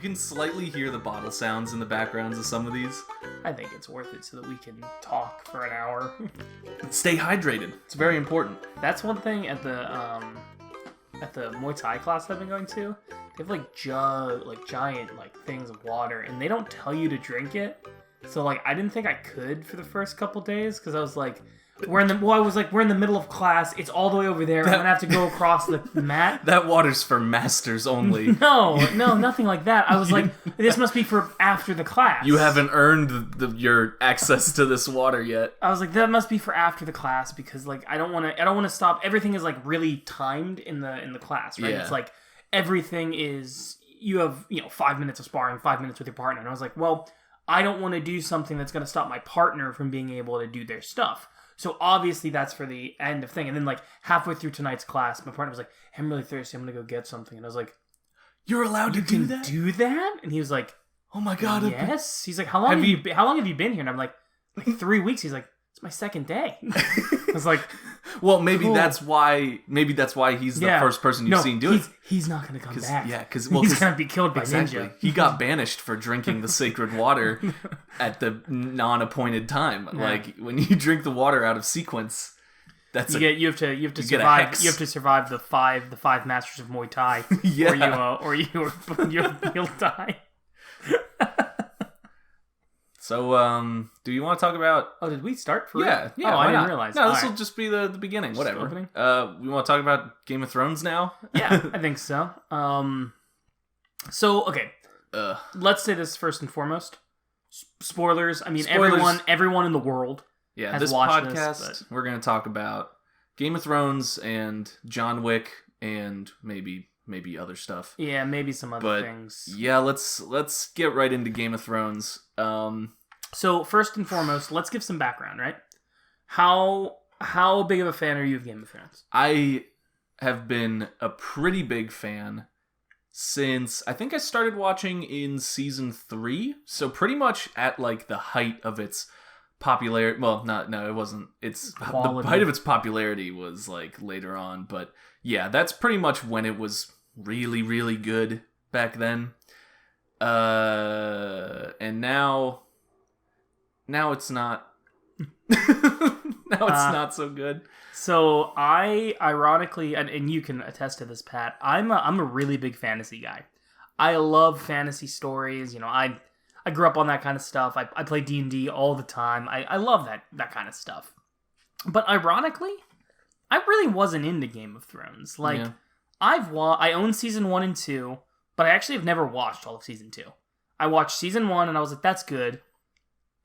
can slightly hear the bottle sounds in the backgrounds of some of these. I think it's worth it so that we can talk for an hour. Stay hydrated. It's very important. That's one thing at the Muay Thai class I've been going to. They have giant things of water, and they don't tell you to drink it. So I didn't think I could for the first couple days because I was like, we're in the middle of class. It's all the way over there. I'm gonna have to go across the mat. That water's for masters only. No, nothing like that. I was like, this must be for after the class. You haven't earned your access to this water yet. I was like, that must be for after the class because I don't want to stop. Everything is really timed in the class, right? Yeah. It's everything is, you have 5 minutes of sparring, 5 minutes with your partner, and I was like, well, I don't want to do something that's going to stop my partner from being able to do their stuff. So obviously that's for the end of thing. And then halfway through tonight's class, my partner was like, hey, I'm really thirsty. I'm going to go get something. And I was like, you're allowed to do that? Do that? And he was like, oh my God. Yes. He's like, how long have you been here? And I'm like 3 weeks. He's like, it's my second day. I was like, well, maybe cool. that's why he's the first person you've seen do it. He's not going to come back. Yeah, because he's going to be killed by ninja. He got banished for drinking the sacred water at the non-appointed time. Yeah. When you drink the water out of sequence, that's you have to survive. You have to survive the five masters of Muay Thai. Yeah. or you'll die. So, do you want to talk about... Oh, did we start for Yeah. Oh, I didn't realize. No, this will just be the beginning. Just whatever. opening? We want to talk about Game of Thrones now? Yeah, I think so. Okay. Let's say this first and foremost. Spoilers. I mean, Spoilers. everyone in the world has this watched podcast, this. We're going to talk about Game of Thrones and John Wick and maybe other stuff. Yeah, maybe some other things. Yeah, let's get right into Game of Thrones. So first and foremost, let's give some background, right? How big of a fan are you of Game of Thrones? I have been a pretty big fan since I think I started watching in season 3, so pretty much at the height of its popularity. Well, it wasn't. It's quality. The height of its popularity was later on, but yeah, that's pretty much when it was really, really good back then. And now it's not. Now it's not so good. So I ironically, and you can attest to this, Pat, I'm a really big fantasy guy. I love fantasy stories. I grew up on that kind of stuff. I play D&D all the time. I love that kind of stuff. But ironically, I really wasn't into Game of Thrones. Yeah. I own season 1 and 2, but I actually have never watched all of season 2. I watched season 1 and I was like, that's good.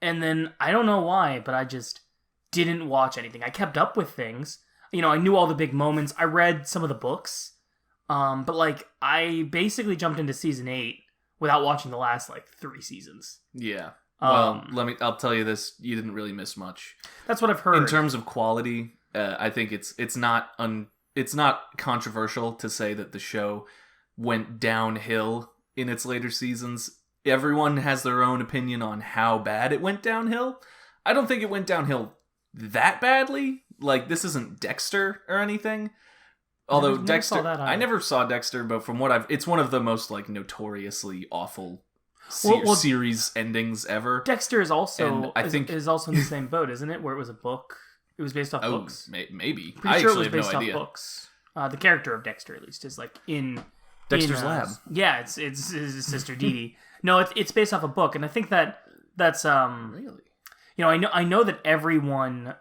And then I don't know why, but I just didn't watch anything. I kept up with things. I knew all the big moments. I read some of the books. But I basically jumped into season 8 without watching the last 3 seasons. Yeah. Well, I'll tell you this, you didn't really miss much. That's what I've heard. In terms of quality, I think it's not controversial to say that the show went downhill in its later seasons. Everyone has their own opinion on how bad it went downhill. I don't think it went downhill that badly. This isn't Dexter or anything. Although Dexter, I never saw Dexter, but from what it's one of the most notoriously awful series endings ever. Dexter is also, I think is also in the same boat, isn't it? Where it was a book. It was based off books. Maybe. Pretty I sure actually it was based have no off idea. Books. The character of Dexter, at least, is in Dexter's Lab. Yeah, it's his sister Dee Dee. No, it's based off a book, and I think that's really. I know that everyone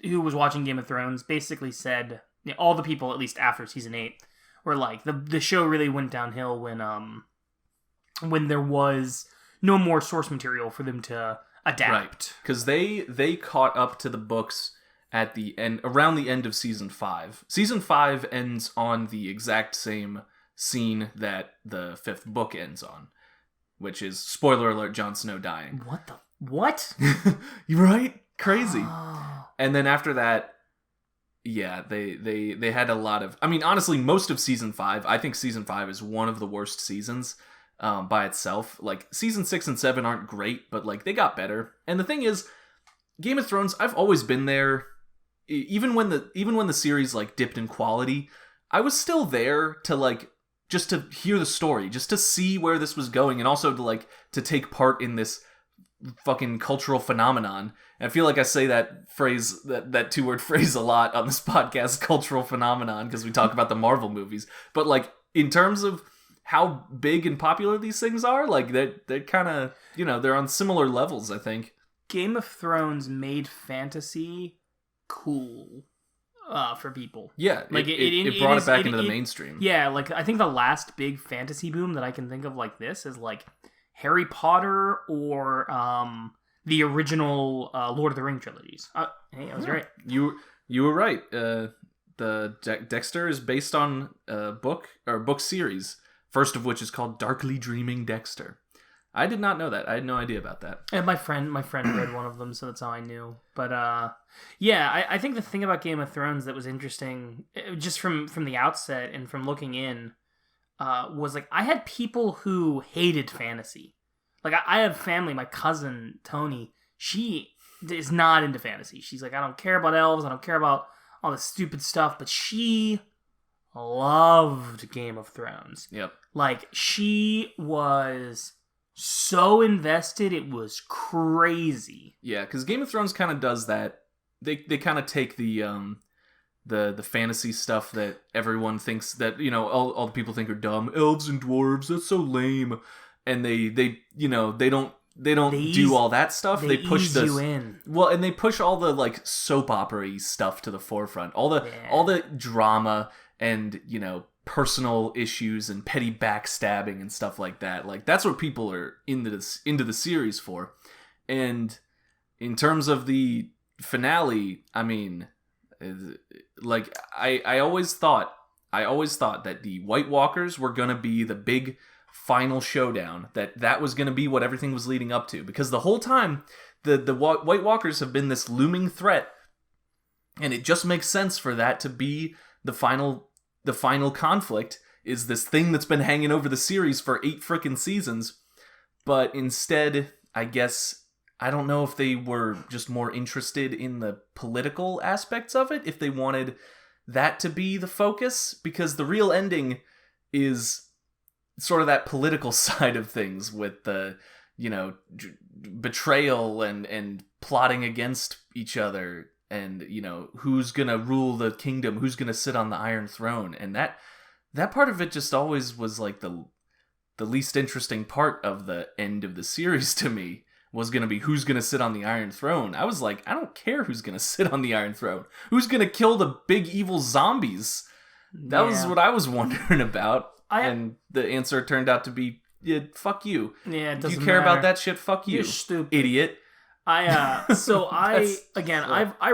who was watching Game of Thrones basically said, all the people at least after season 8 were the show really went downhill when there was no more source material for them to adapt. Right, because they caught up to the books at the end, around the end of season 5. Season 5 ends on the exact same scene that the 5th book ends on, which is, spoiler alert, Jon Snow dying. What? You're right? Crazy. And then after that, yeah, they had a lot of... I mean, honestly, most of season 5, I think season 5 is one of the worst seasons by itself. Season 6 and 7 aren't great, but they got better. And the thing is, Game of Thrones, I've always been there. Even when the series dipped in quality, I was still there to to hear the story, just to see where this was going, and also to take part in this fucking cultural phenomenon. And I feel like I say that phrase, that two-word phrase a lot on this podcast, cultural phenomenon, because we talk about the Marvel movies. But like in terms of how big and popular these things are, like they're kind of, they're on similar levels, I think. Game of Thrones made fantasy cool for people. Yeah, like it brought it back into the mainstream. Yeah, like I think the last big fantasy boom that I can think of like this is like Harry Potter or the original Lord of the Rings trilogies. Hey, I was right. You were right. The Dexter is based on a book series, first of which is called Darkly Dreaming Dexter. I did not know that. I had no idea about that. And my friend read one of them, so that's how I knew. But yeah, I think the thing about Game of Thrones that was interesting, just from the outset and from looking in, was like I had people who hated fantasy. Like I have family. My cousin Tony, she is not into fantasy. She's like, I don't care about elves. I don't care about all this stupid stuff. But she loved Game of Thrones. Yep. Like she was so invested, it was crazy. Yeah, because Game of Thrones kind of does that. They kind of take the fantasy stuff that everyone thinks that, all the people think are dumb. Elves and dwarves, that's so lame. And they don't do all that stuff. They push you in. Well, and they push all the like soap opera-y stuff to the forefront. All the drama and, personal issues and petty backstabbing and stuff like that. Like that's what people are into the series for. And in terms of the finale, I mean, like I always thought that the White Walkers were gonna be the big final showdown, that was gonna be what everything was leading up to, because the whole time the White Walkers have been this looming threat, and it just makes sense for that to be the final conflict, is this thing that's been hanging over the series for 8 frickin' seasons. But instead, I guess, I don't know if they were just more interested in the political aspects of it, if they wanted that to be the focus, because the real ending is sort of that political side of things with the, betrayal and plotting against each other. And, who's going to rule the kingdom, who's going to sit on the Iron Throne. And that part of it just always was like the least interesting part of the end of the series to me, was going to be who's going to sit on the Iron Throne. I was like, I don't care who's going to sit on the Iron Throne. Who's going to kill the big evil zombies? That was what I was wondering about. And the answer turned out to be, yeah, fuck you. Yeah, it doesn't If you care matter about that shit, fuck you. You're stupid. Idiot. I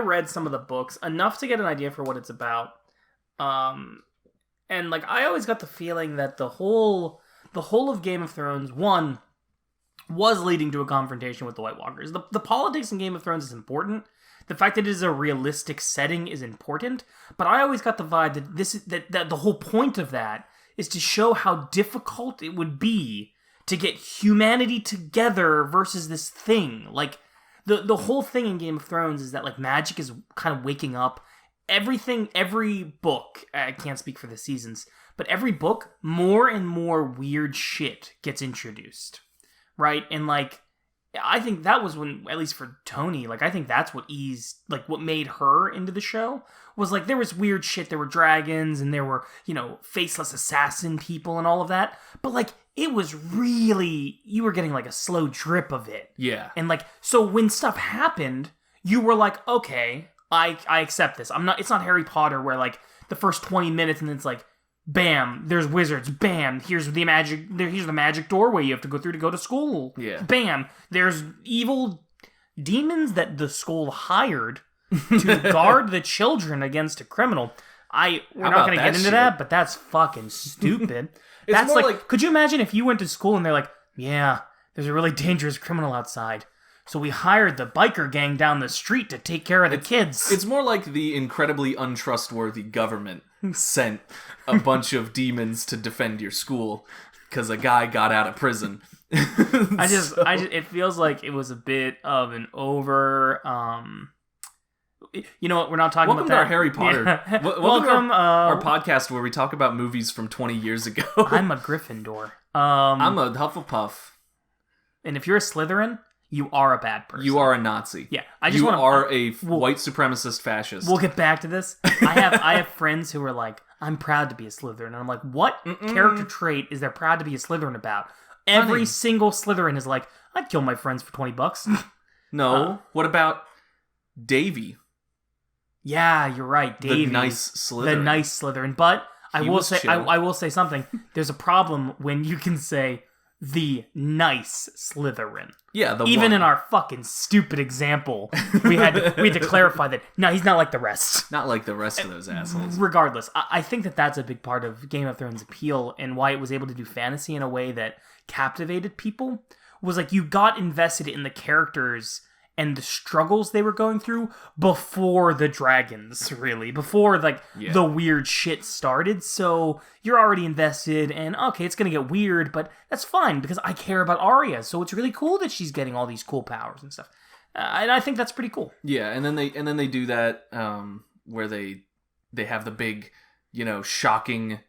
read some of the books enough to get an idea for what it's about, and like I always got the feeling that the whole of Game of Thrones was leading to a confrontation with the White Walkers. The politics in Game of Thrones is important. The fact that it is a realistic setting is important, but I always got the vibe that the whole point of that is to show how difficult it would be to get humanity together versus this thing. Like the whole thing in Game of Thrones is that like magic is kind of waking up. Every book, I can't speak for the seasons, but every book, more and more weird shit gets introduced, right? And like, I think that was when, at least for Tony, like I think that's what what made her into the show, was like there was weird shit. There were dragons and there were, faceless assassin people and all of that. But like, it was really, you were getting like a slow drip of it. Yeah. And like, so when stuff happened, you were like, okay, I accept this. It's not Harry Potter where like the first 20 minutes and it's like, bam, there's wizards. Bam, here's the magic doorway you have to go through to go to school. Yeah. Bam, there's evil demons that the school hired to guard the children against a criminal. We're not going to get into that, but that's fucking stupid. That's like, could you imagine if you went to school and they're like, yeah, there's a really dangerous criminal outside, so we hired the biker gang down the street to take care of the kids. It's more like the incredibly untrustworthy government sent a bunch of demons to defend your school because a guy got out of prison. It feels like it was a bit of an over, You know what? We're not talking Welcome about to our Harry Potter. Yeah. Welcome to our podcast where we talk about movies from 20 years ago. I'm a Gryffindor. I'm a Hufflepuff. And if you're a Slytherin, you are a bad person. You are a Nazi. Yeah, you are a white supremacist fascist. We'll get back to this. I have friends who are like, I'm proud to be a Slytherin. And I'm like, what character trait is there proud to be a Slytherin about? Every single Slytherin is like, I'd kill my friends for $20. No. What about Davy? Yeah, you're right. Davy. The nice Slytherin. The nice Slytherin. But I will say something. There's a problem when you can say the nice Slytherin. Yeah, even in our fucking stupid example, we had to clarify that. No, he's not like the rest. Not like the rest of those assholes. Regardless, I think that's a big part of Game of Thrones' appeal and why it was able to do fantasy in a way that captivated people. Was like you got invested in the characters and the struggles they were going through before the dragons, really. Before, the weird shit started. So you're already invested, and okay, it's gonna get weird, but that's fine, because I care about Arya, so it's really cool that she's getting all these cool powers and stuff. And I think that's pretty cool. Yeah, and then they do that, where they have the big, shocking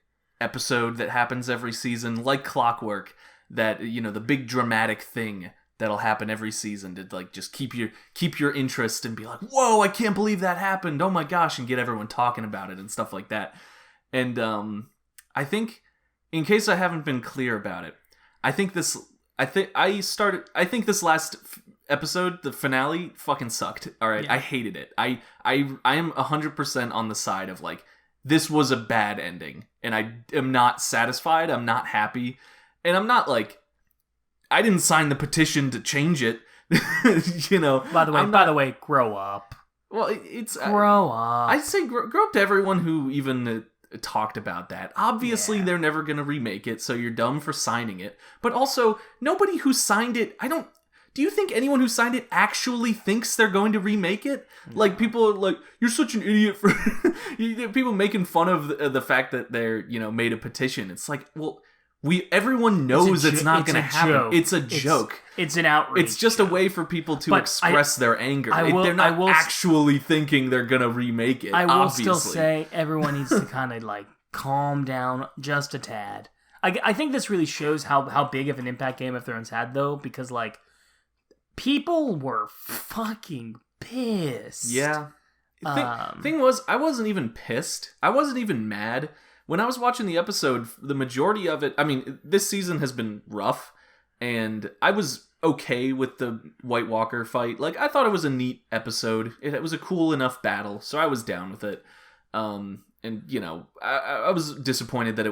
episode that happens every season, like clockwork, that, the big dramatic thing that'll happen every season to just keep your interest and be like, whoa, I can't believe that happened, oh my gosh, and get everyone talking about it and stuff like that. And I think, in case I haven't been clear about it, I think this last episode, the finale, fucking sucked. All right, yeah. I hated it. I am 100% on the side of this was a bad ending, and I am not satisfied. I'm not happy, and I'm not I didn't sign the petition to change it. By the way, grow up. Well, it's grow up. I'd say grow up to everyone who even talked about that. Obviously, they're never going to remake it, so you're dumb for signing it. But also, nobody who signed it, do you think anyone who signed it actually thinks they're going to remake it? No. People are like, you're such an idiot for... people making fun of the fact that they're, made a petition. It's like, well... Everyone knows it's not going to happen. Joke. It's a joke. It's an outrage. It's just a way for people to express their anger. They're not actually thinking they're going to remake it. I will still say everyone needs to kind of calm down just a tad. I think this really shows how big of an impact Game of Thrones had, though, because people were fucking pissed. Yeah. Thing was, I wasn't even pissed. I wasn't even mad. When I was watching the episode, the majority of it, this season has been rough, and I was okay with the White Walker fight. I thought it was a neat episode. It was a cool enough battle, so I was down with it. And, I was disappointed that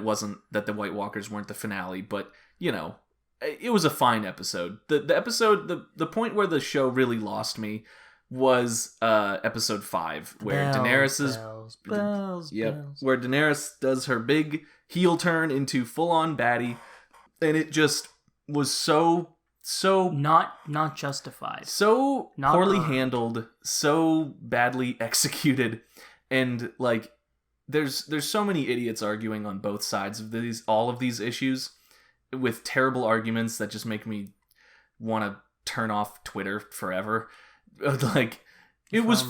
that the White Walkers weren't the finale, but, it was a fine episode. The episode, the point where the show really lost me was episode 5, where Daenerys where Daenerys does her big heel turn into full-on baddie, and it just was so not justified, so not poorly handled, so badly executed, and there's so many idiots arguing on both sides of all of these issues with terrible arguments that just make me want to turn off Twitter forever. It was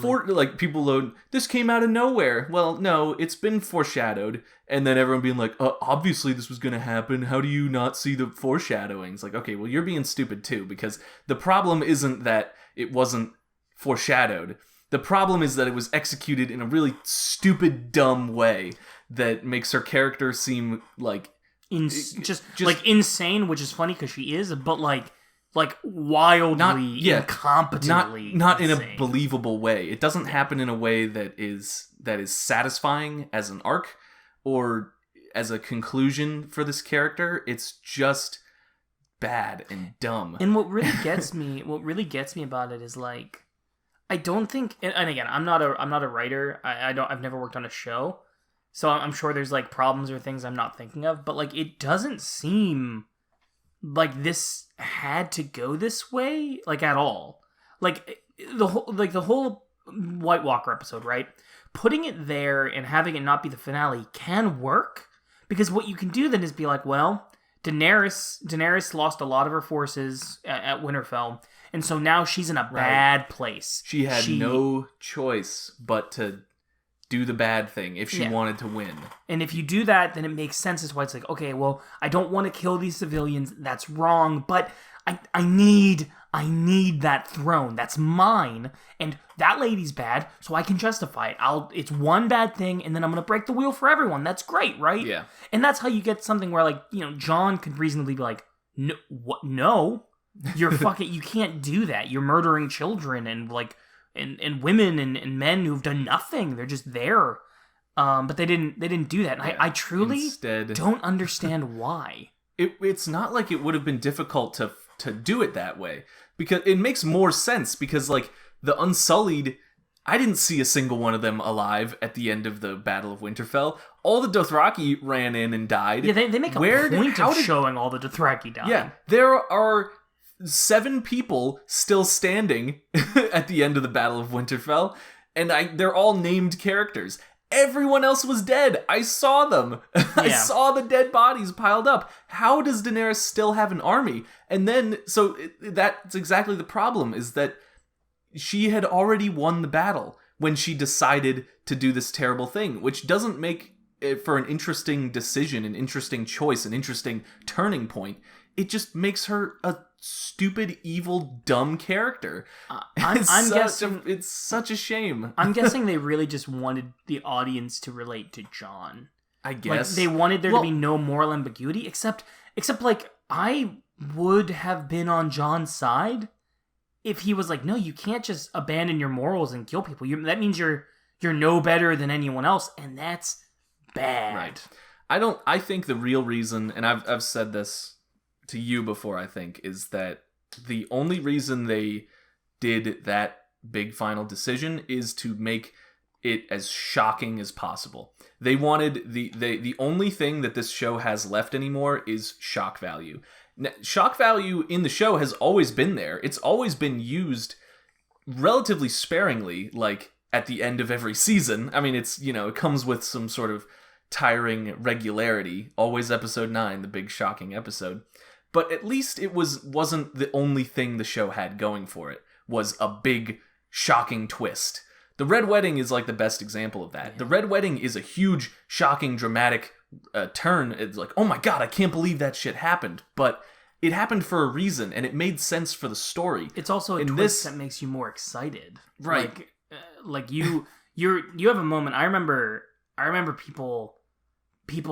people load, this came out of nowhere. Well, no, it's been foreshadowed. And then everyone being like, obviously this was going to happen. How do you not see the foreshadowing? It's okay, well, you're being stupid too, because the problem isn't that it wasn't foreshadowed. The problem is that it was executed in a really stupid, dumb way that makes her character seem just insane, which is funny because she is, but wildly, incompetently, not in a believable way. It doesn't happen in a way that is satisfying as an arc or as a conclusion for this character. It's just bad and dumb. And what really gets me about it is I don't think, and again, I'm not a writer. I've never worked on a show, so I'm sure there's problems or things I'm not thinking of. But it doesn't seem like this had to go this way, at all. The whole White Walker episode, right? Putting it there and having it not be the finale can work, because what you can do then is be well, Daenerys lost a lot of her forces at Winterfell, And so now she's in a bad place. She had no choice but to do the bad thing if she wanted to win. And if you do that, then it makes sense as why it's like, okay, well, I don't want to kill these civilians. That's wrong, but I need that throne. That's mine. And that lady's bad, so I can justify it. It's one bad thing, and then I'm going to break the wheel for everyone. That's great, right? Yeah. And that's how you get something where, like, you know, John could reasonably be like, no, what? No, you're fucking, you can't do that. You're murdering children and, like, and women and men who've done nothing. They're just there. But they didn't do that. And I truly don't understand why. It's not like it would have been difficult to do it that way, because it makes more sense, because like the Unsullied, I didn't see a single one of them alive at the end of the Battle of Winterfell. All the Dothraki ran in and died. Yeah, they make a point of showing all the Dothraki dying. Yeah, there are 7 people still standing at the end of the Battle of Winterfell, and they're all named characters. Everyone else was dead. I saw them. I saw the dead bodies piled up. How does Daenerys still have an army? And then, that's exactly the problem, is that she had already won the battle when she decided to do this terrible thing, which doesn't make it for an interesting decision, an interesting choice, an interesting turning point. It just makes her a stupid, evil, dumb character. It's such a shame. I'm guessing they really just wanted the audience to relate to Jon. I guess. Like, they wanted there to be no moral ambiguity, except like, I would have been on Jon's side if he was like, no, you can't just abandon your morals and kill people. That means you're no better than anyone else, and that's bad. Right. I think the real reason, and I've said this to you before, I think, is that the only reason they did that big final decision is to make it as shocking as possible. They wanted the only thing that this show has left anymore is shock value. Now, shock value in the show has always been there. It's always been used relatively sparingly, like at the end of every season. I mean, it's, you know, it comes with some sort of tiring regularity. Always episode 9, the big shocking episode. But at least it wasn't the only thing the show had going for it, was a big, shocking twist. The Red Wedding is like the best example of that. Yeah. The Red Wedding is a huge, shocking, dramatic turn. It's like, oh my god, I can't believe that shit happened. But it happened for a reason, and it made sense for the story. It's also a twist that makes you more excited. Right. Like you have a moment. I remember people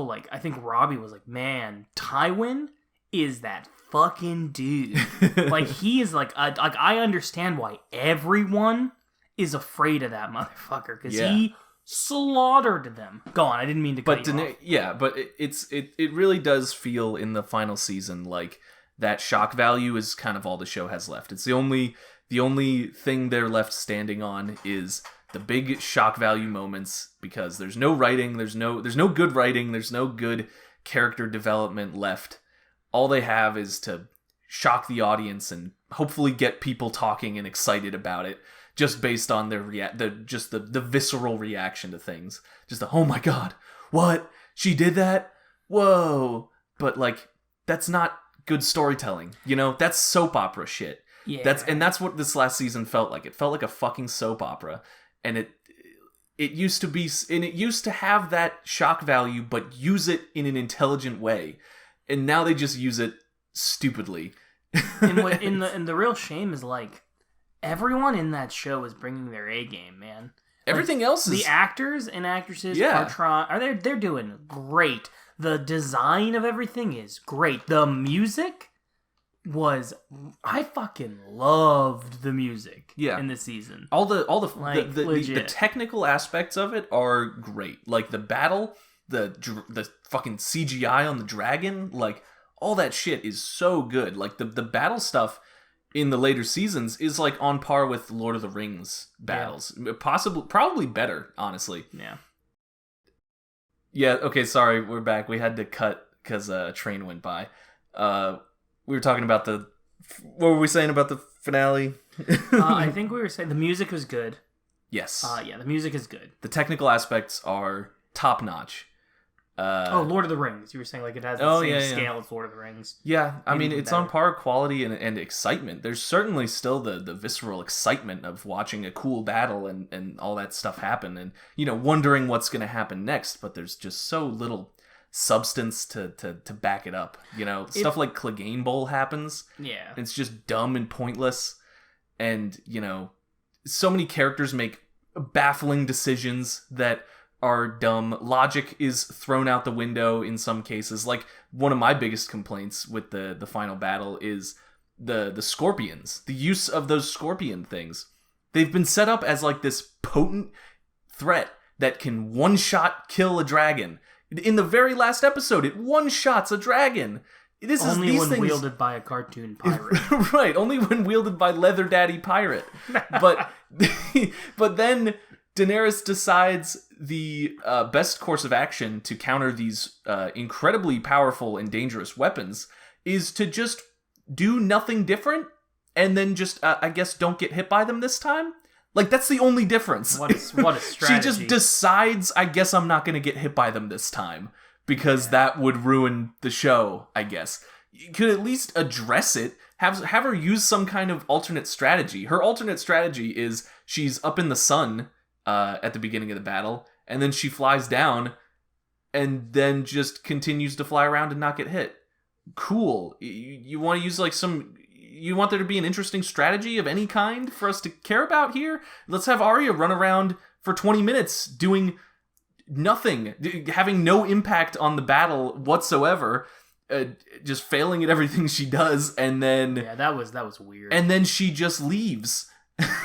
like, I think Robbie was like, man, Tywin is that fucking dude. Like, he is like I understand why everyone is afraid of that motherfucker, because he slaughtered them. Go on, I didn't mean to cut you off. Yeah, but it really does feel in the final season like that shock value is kind of all the show has left. It's the only thing they're left standing on is the big shock value moments, because there's no writing, there's no good writing, there's no good character development left. All they have is to shock the audience and hopefully get people talking and excited about it, just based on their the visceral reaction to things. Just the, oh my god, what? She did that? Whoa. But like, that's not good storytelling. You know, that's soap opera shit. Yeah. That's what this last season felt like. It felt like a fucking soap opera. And it used to have that shock value, but use it in an intelligent way. And now they just use it stupidly. and the real shame is, like, everyone in that show is bringing their A game, man. Everything else is... The actors and actresses they're doing great. The design of everything is great. The music I fucking loved the music in this season. All the technical aspects of it are great. Like the battle, the fucking CGI on the dragon, like all that shit is so good. Like the battle stuff in the later seasons is like on par with Lord of the Rings battles. Yeah. Probably better, honestly. Yeah. Yeah, okay, sorry, we're back. We had to cut because a train went by. We were talking about what were we saying about the finale? I think we were saying the music was good. Yes. The music is good. The technical aspects are top-notch. Lord of the Rings. You were saying like it has the same scale as Lord of the Rings. Yeah, I mean, it's on par quality and excitement. There's certainly still the visceral excitement of watching a cool battle and all that stuff happen and, wondering what's going to happen next, but there's just so little substance to back it up. Stuff like Clegane Bowl happens. Yeah. It's just dumb and pointless. And, so many characters make baffling decisions that are dumb. Logic is thrown out the window in some cases. Like, one of my biggest complaints with the final battle is the scorpions. The use of those scorpion things. They've been set up as like this potent threat that can one-shot kill a dragon. In the very last episode, it one-shots a dragon. Only when wielded by a cartoon pirate. Right, only when wielded by Leather Daddy Pirate. But then Daenerys decides the best course of action to counter these incredibly powerful and dangerous weapons is to just do nothing different and then just, I guess, don't get hit by them this time. Like, that's the only difference. What a strategy. She just decides, I guess I'm not going to get hit by them this time because that would ruin the show, I guess. You could at least address it. Have her use some kind of alternate strategy. Her alternate strategy is she's up in the sun at the beginning of the battle, and then she flies down, and then just continues to fly around and not get hit. Cool. You want to use like you want there to be an interesting strategy of any kind for us to care about here? Let's have Arya run around for 20 minutes doing nothing, having no impact on the battle whatsoever, just failing at everything she does, and then... Yeah, that was weird. And then she just leaves.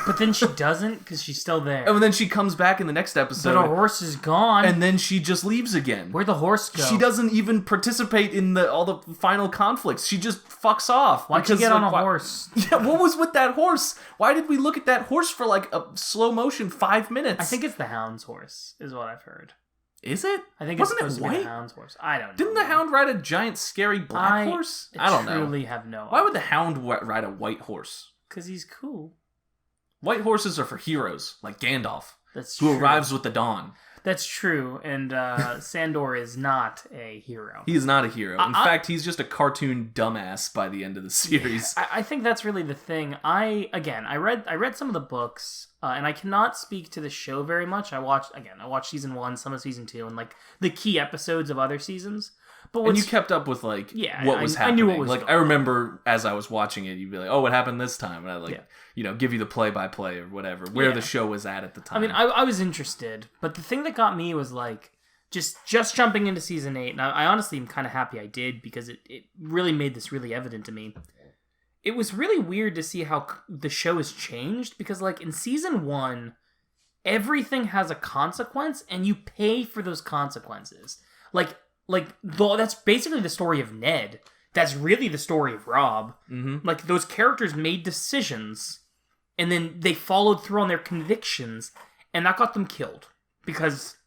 But then she doesn't, because she's still there. And then she comes back in the next episode. But her horse is gone. And then she just leaves again. Where'd the horse go? She doesn't even participate in all the final conflicts. She just fucks off. Why'd you get on a horse? Yeah, what was with that horse? Why did we look at that horse for like a slow motion 5 minutes? I think it's the Hound's horse, is what I've heard. Is it? I think it's supposed to be the Hound's horse. I don't know. Didn't the Hound ride a giant, scary black horse? I don't know. I truly have no idea. Why would the Hound ride a white horse? Because he's cool. White horses are for heroes, like Gandalf, who arrives with the dawn. That's true, and Sandor is not a hero. He is not a hero. In fact, he's just a cartoon dumbass by the end of the series. I think that's really the thing. I read some of the books, and I cannot speak to the show very much. I watched season 1, some of season 2, and like the key episodes of other seasons. And you kept up with like what was happening. I knew what was like going I remember as I was watching it, you'd be like, "Oh, what happened this time?" And I give you the play-by-play or whatever, where the show was at the time. I mean, I was interested, but the thing that got me was like just jumping into season 8. And I honestly am kind of happy I did, because it really made this really evident to me. It was really weird to see how the show has changed, because like in season 1, everything has a consequence, and you pay for those consequences. Like that's basically the story of Ned. That's really the story of Rob. Mm-hmm. Like, those characters made decisions, and then they followed through on their convictions, and that got them killed. Because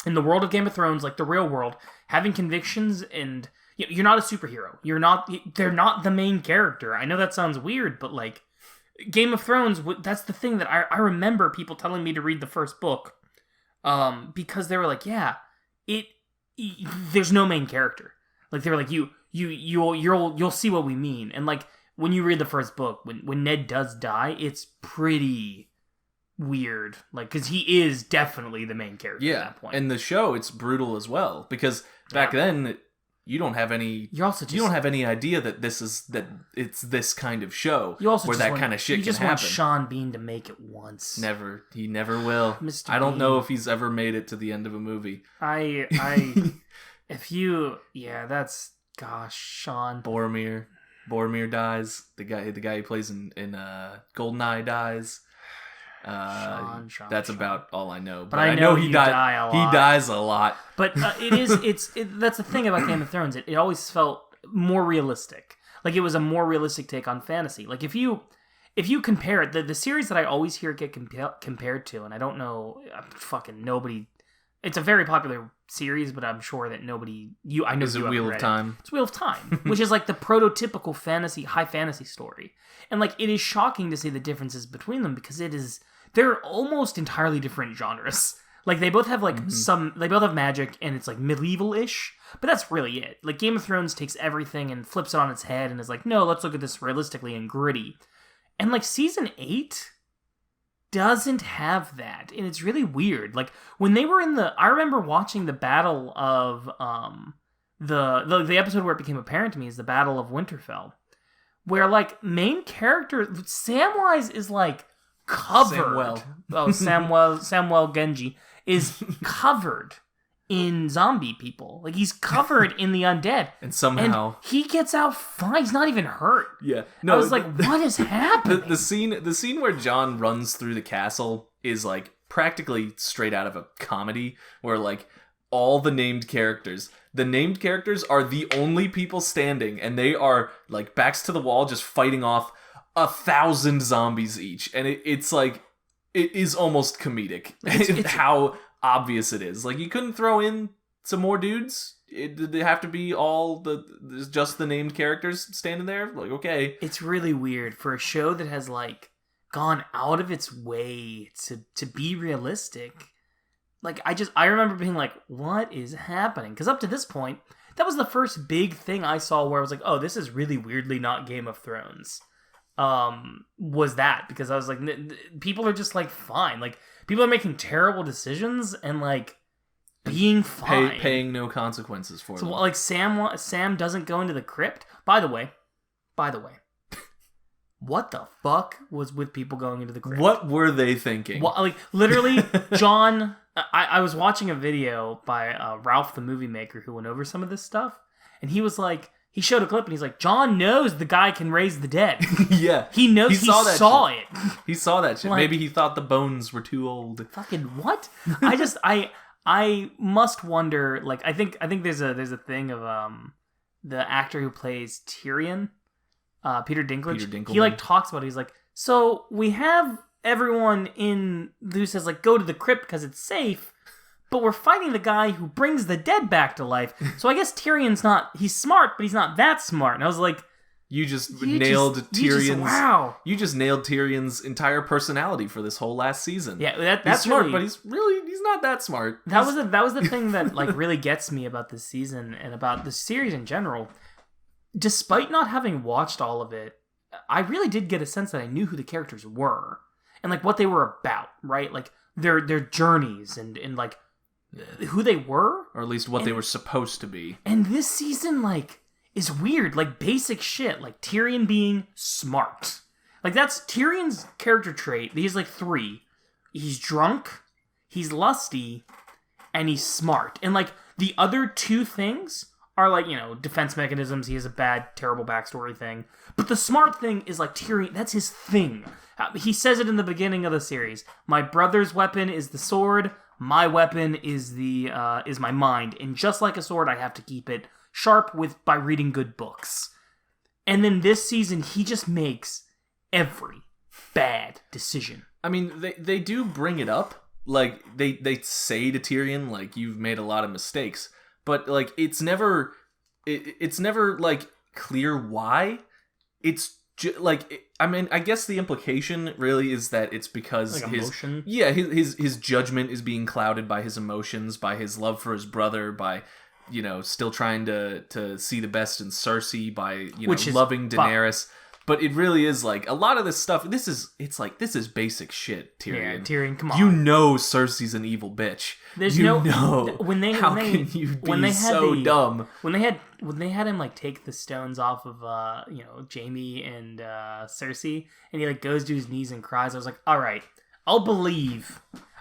in the world of Game of Thrones, like the real world, having convictions and... You're not a superhero. They're not the main character. I know that sounds weird, but like... Game of Thrones, that's the thing that I remember people telling me to read the first book. Because they were like, there's no main character. Like, they were like, you'll see what we mean. And like, when you read the first book, when Ned does die, it's pretty weird. Like, because he is definitely the main character at that point. And the show, it's brutal as well, because back then you don't have any. You don't have any idea that it's this kind of show where that kind of shit can happen. You just want Sean Bean to make it once. Never, he never will. Mr. I don't Bean. know if he's ever made it to the end of a movie. Sean Boromir dies. The guy who plays in Goldeneye dies. Sean, that's Sean. About all I know. But I know he die a lot. He dies a lot. But that's the thing about Game of Thrones. It always felt more realistic. Like, it was a more realistic take on fantasy. Like, if you compare it, the series that I always hear get compared to, and I don't know, fucking nobody. It's a very popular series, but I'm sure that nobody. I know. Is it Wheel of Time? It's Wheel of Time, which is like the prototypical high fantasy story, and like it is shocking to see the differences between them, because they're almost entirely different genres. Like, they both have, like, they both have magic, and it's, like, medieval-ish, but that's really it. Like, Game of Thrones takes everything and flips it on its head and is like, no, let's look at this realistically and gritty. And, like, Season 8 doesn't have that, and it's really weird. Like, when they were I remember watching the battle of, the episode where it became apparent to me is the Battle of Winterfell, where, like, main character, Samwise is, like, covered. Samwell Genji is covered in zombie people. Like, he's covered in the undead. And somehow... And he gets out fine. He's not even hurt. Yeah. No, I was like, what is happening? The scene where Jon runs through the castle is, like, practically straight out of a comedy, where, like, all the named characters are the only people standing, and they are, like, backs to the wall, just fighting off 1,000 zombies each. And it's like, it is almost comedic. It's how obvious it is. Like, you couldn't throw in some more dudes? Did they have to be just the named characters standing there? Like, okay. It's really weird for a show that has, like, gone out of its way to be realistic. Like, I remember being like, what is happening? Because up to this point, that was the first big thing I saw where I was like, oh, this is really weirdly not Game of Thrones. Was that, because I was like, people are just, like, fine. Like, people are making terrible decisions and, like, being fine. Paying no consequences for them. So, like, Sam doesn't go into the crypt. By the way, what the fuck was with people going into the crypt? What were they thinking? Well, like, literally, John... I was watching a video by Ralph the Movie Maker who went over some of this stuff, and he was like, he showed a clip and he's like, John knows the guy can raise the dead. Yeah. He knows, he saw it. He saw that shit. Like, maybe he thought the bones were too old. Fucking what? I must wonder, like, I think there's a thing of the actor who plays Tyrion, Peter Dinklage. He, like, talks about it. He's like, so we have everyone who says, like, go to the crypt because it's safe, but we're fighting the guy who brings the dead back to life. So I guess he's smart, but he's not that smart. And I was like, You just nailed Tyrion's entire personality for this whole last season. Yeah, that's smart, but he's not that smart. That was the thing that, like, really gets me about this season and about the series in general. Despite not having watched all of it, I really did get a sense that I knew who the characters were and, like, what they were about, right? Like, their journeys and like who they were, or at least what they were supposed to be. And this season, like, is weird, like, basic shit, like Tyrion being smart. Like, that's Tyrion's character trait. He's, like, 3. He's drunk, he's lusty, and he's smart. And, like, the other 2 things are, like, you know, defense mechanisms. He has a bad, terrible backstory thing. But the smart thing is, like, Tyrion, that's his thing. He says it in the beginning of the series. My brother's weapon is the sword. My weapon is is my mind. And just like a sword, I have to keep it sharp by reading good books. And then this season, he just makes every bad decision. I mean, they do bring it up. Like, they say to Tyrion, like, you've made a lot of mistakes. But, like, it's never like, clear why. It's I mean, I guess the implication really is that it's because like emotion? his judgment is being clouded by his emotions, by his love for his brother, by, you know, still trying to see the best in Cersei, by, you know, loving Daenerys. But it really is, like, a lot of this stuff, this is basic shit, Tyrion. Yeah, Tyrion, come on. You know Cersei's an evil bitch. When they had him, like, take the stones off of you know, Jaime and Cersei, and he, like, goes to his knees and cries, I was like, all right, I'll believe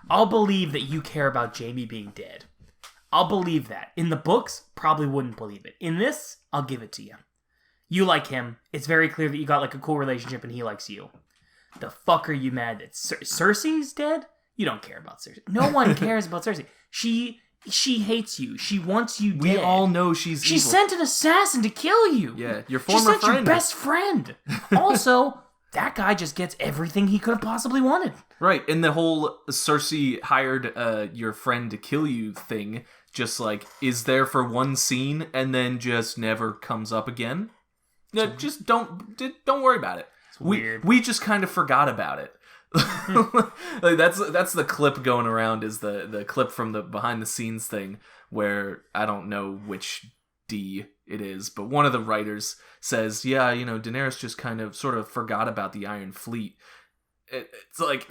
that you care about Jaime being dead. I'll believe that. In the books, probably wouldn't believe it. In this, I'll give it to you. You like him. It's very clear that you got, like, a cool relationship and he likes you. The fuck are you mad that Cersei's dead? You don't care about Cersei. No one cares about Cersei. She hates you. She wants you dead. We all know she's evil. She sent an assassin to kill you. Yeah, your former friend. She sent your best friend. Also, that guy just gets everything he could have possibly wanted. Right, and the whole Cersei hired your friend to kill you thing just, like, is there for one scene and then just never comes up again. No, just don't worry about it. It's weird. We just kind of forgot about it. Like that's the clip going around, is the clip from the behind the scenes thing where I don't know which D it is, but one of the writers says, yeah, Daenerys just kind of sort of forgot about the Iron Fleet. It's like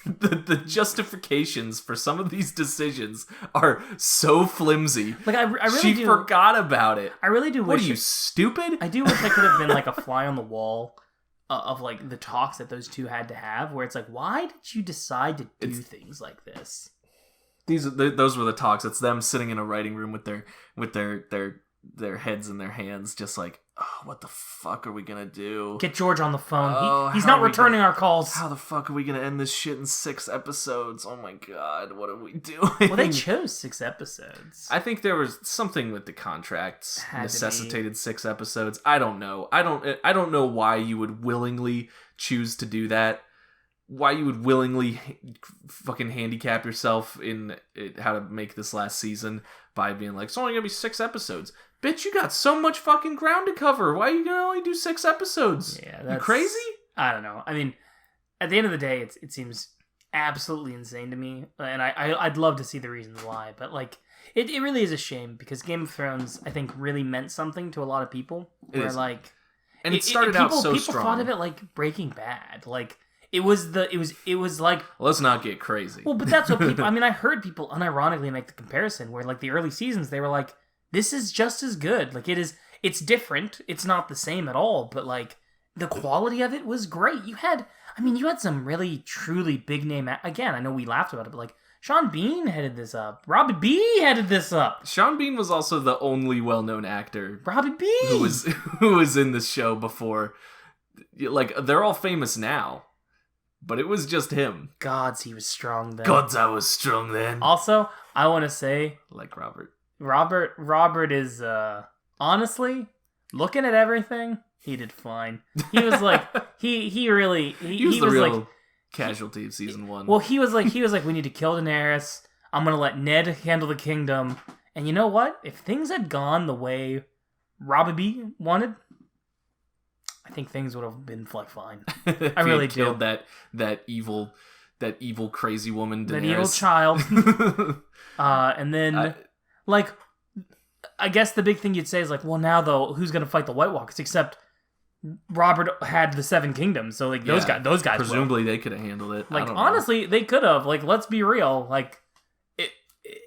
the justifications for some of these decisions are so flimsy. Like I really she forgot about it. I really do. What are you, stupid? I do wish I could have been like a fly on the wall of like the talks that those two had to have, where it's like, why did you decide to do things like this? Those were the talks. It's them sitting in a writing room with their heads in their hands, just like, oh, what the fuck are we gonna do? Get George on the phone. He's not returning our calls. How the fuck are we gonna end this shit in 6 episodes? Oh my god, what are we doing? Well, they chose 6 episodes. I think there was something with the contracts necessitated 6 episodes. I don't know. I don't know why you would willingly choose to do that. Why you would willingly fucking handicap yourself in how to make this last season by being like, it's only gonna be 6 episodes. Bitch, you got so much fucking ground to cover. Why are you gonna only do 6 episodes? Yeah, that's... You crazy? I don't know. I mean, at the end of the day, it seems absolutely insane to me, and I'd love to see the reasons why. But like, it really is a shame, because Game of Thrones, I think, really meant something to a lot of people. Where like, and it started out so strong. People thought of it like Breaking Bad, like. It was like... Let's not get crazy. Well, but that's what people... I mean, I heard people unironically make the comparison where, like, the early seasons, they were like, this is just as good. Like, it's different. It's not the same at all. But, like, the quality of it was great. You had some really, truly big name... Again, I know we laughed about it, but, like, Sean Bean headed this up. Robbie B headed this up. Sean Bean was also the only well-known actor... Robbie B! Who was in this show before. Like, they're all famous now. But it was just him. Gods, he was strong then. Gods, I was strong then. Also, I want to say... Like Robert. Robert is, honestly, looking at everything, he did fine. He was like, he really... He was the real casualty of season 1. Well, he was like, we need to kill Daenerys. I'm going to let Ned handle the kingdom. And you know what? If things had gone the way Robbie B wanted... I think things would have been like fine. I really do. Killed that evil crazy woman, Daenerys. That evil child. And then, I guess the big thing you'd say is like, well, now though, who's gonna fight the White Walkers? Except Robert had the 7 kingdoms, so like those guys. Presumably, they could have handled it. Like honestly, they could have. Like, let's be real. Like,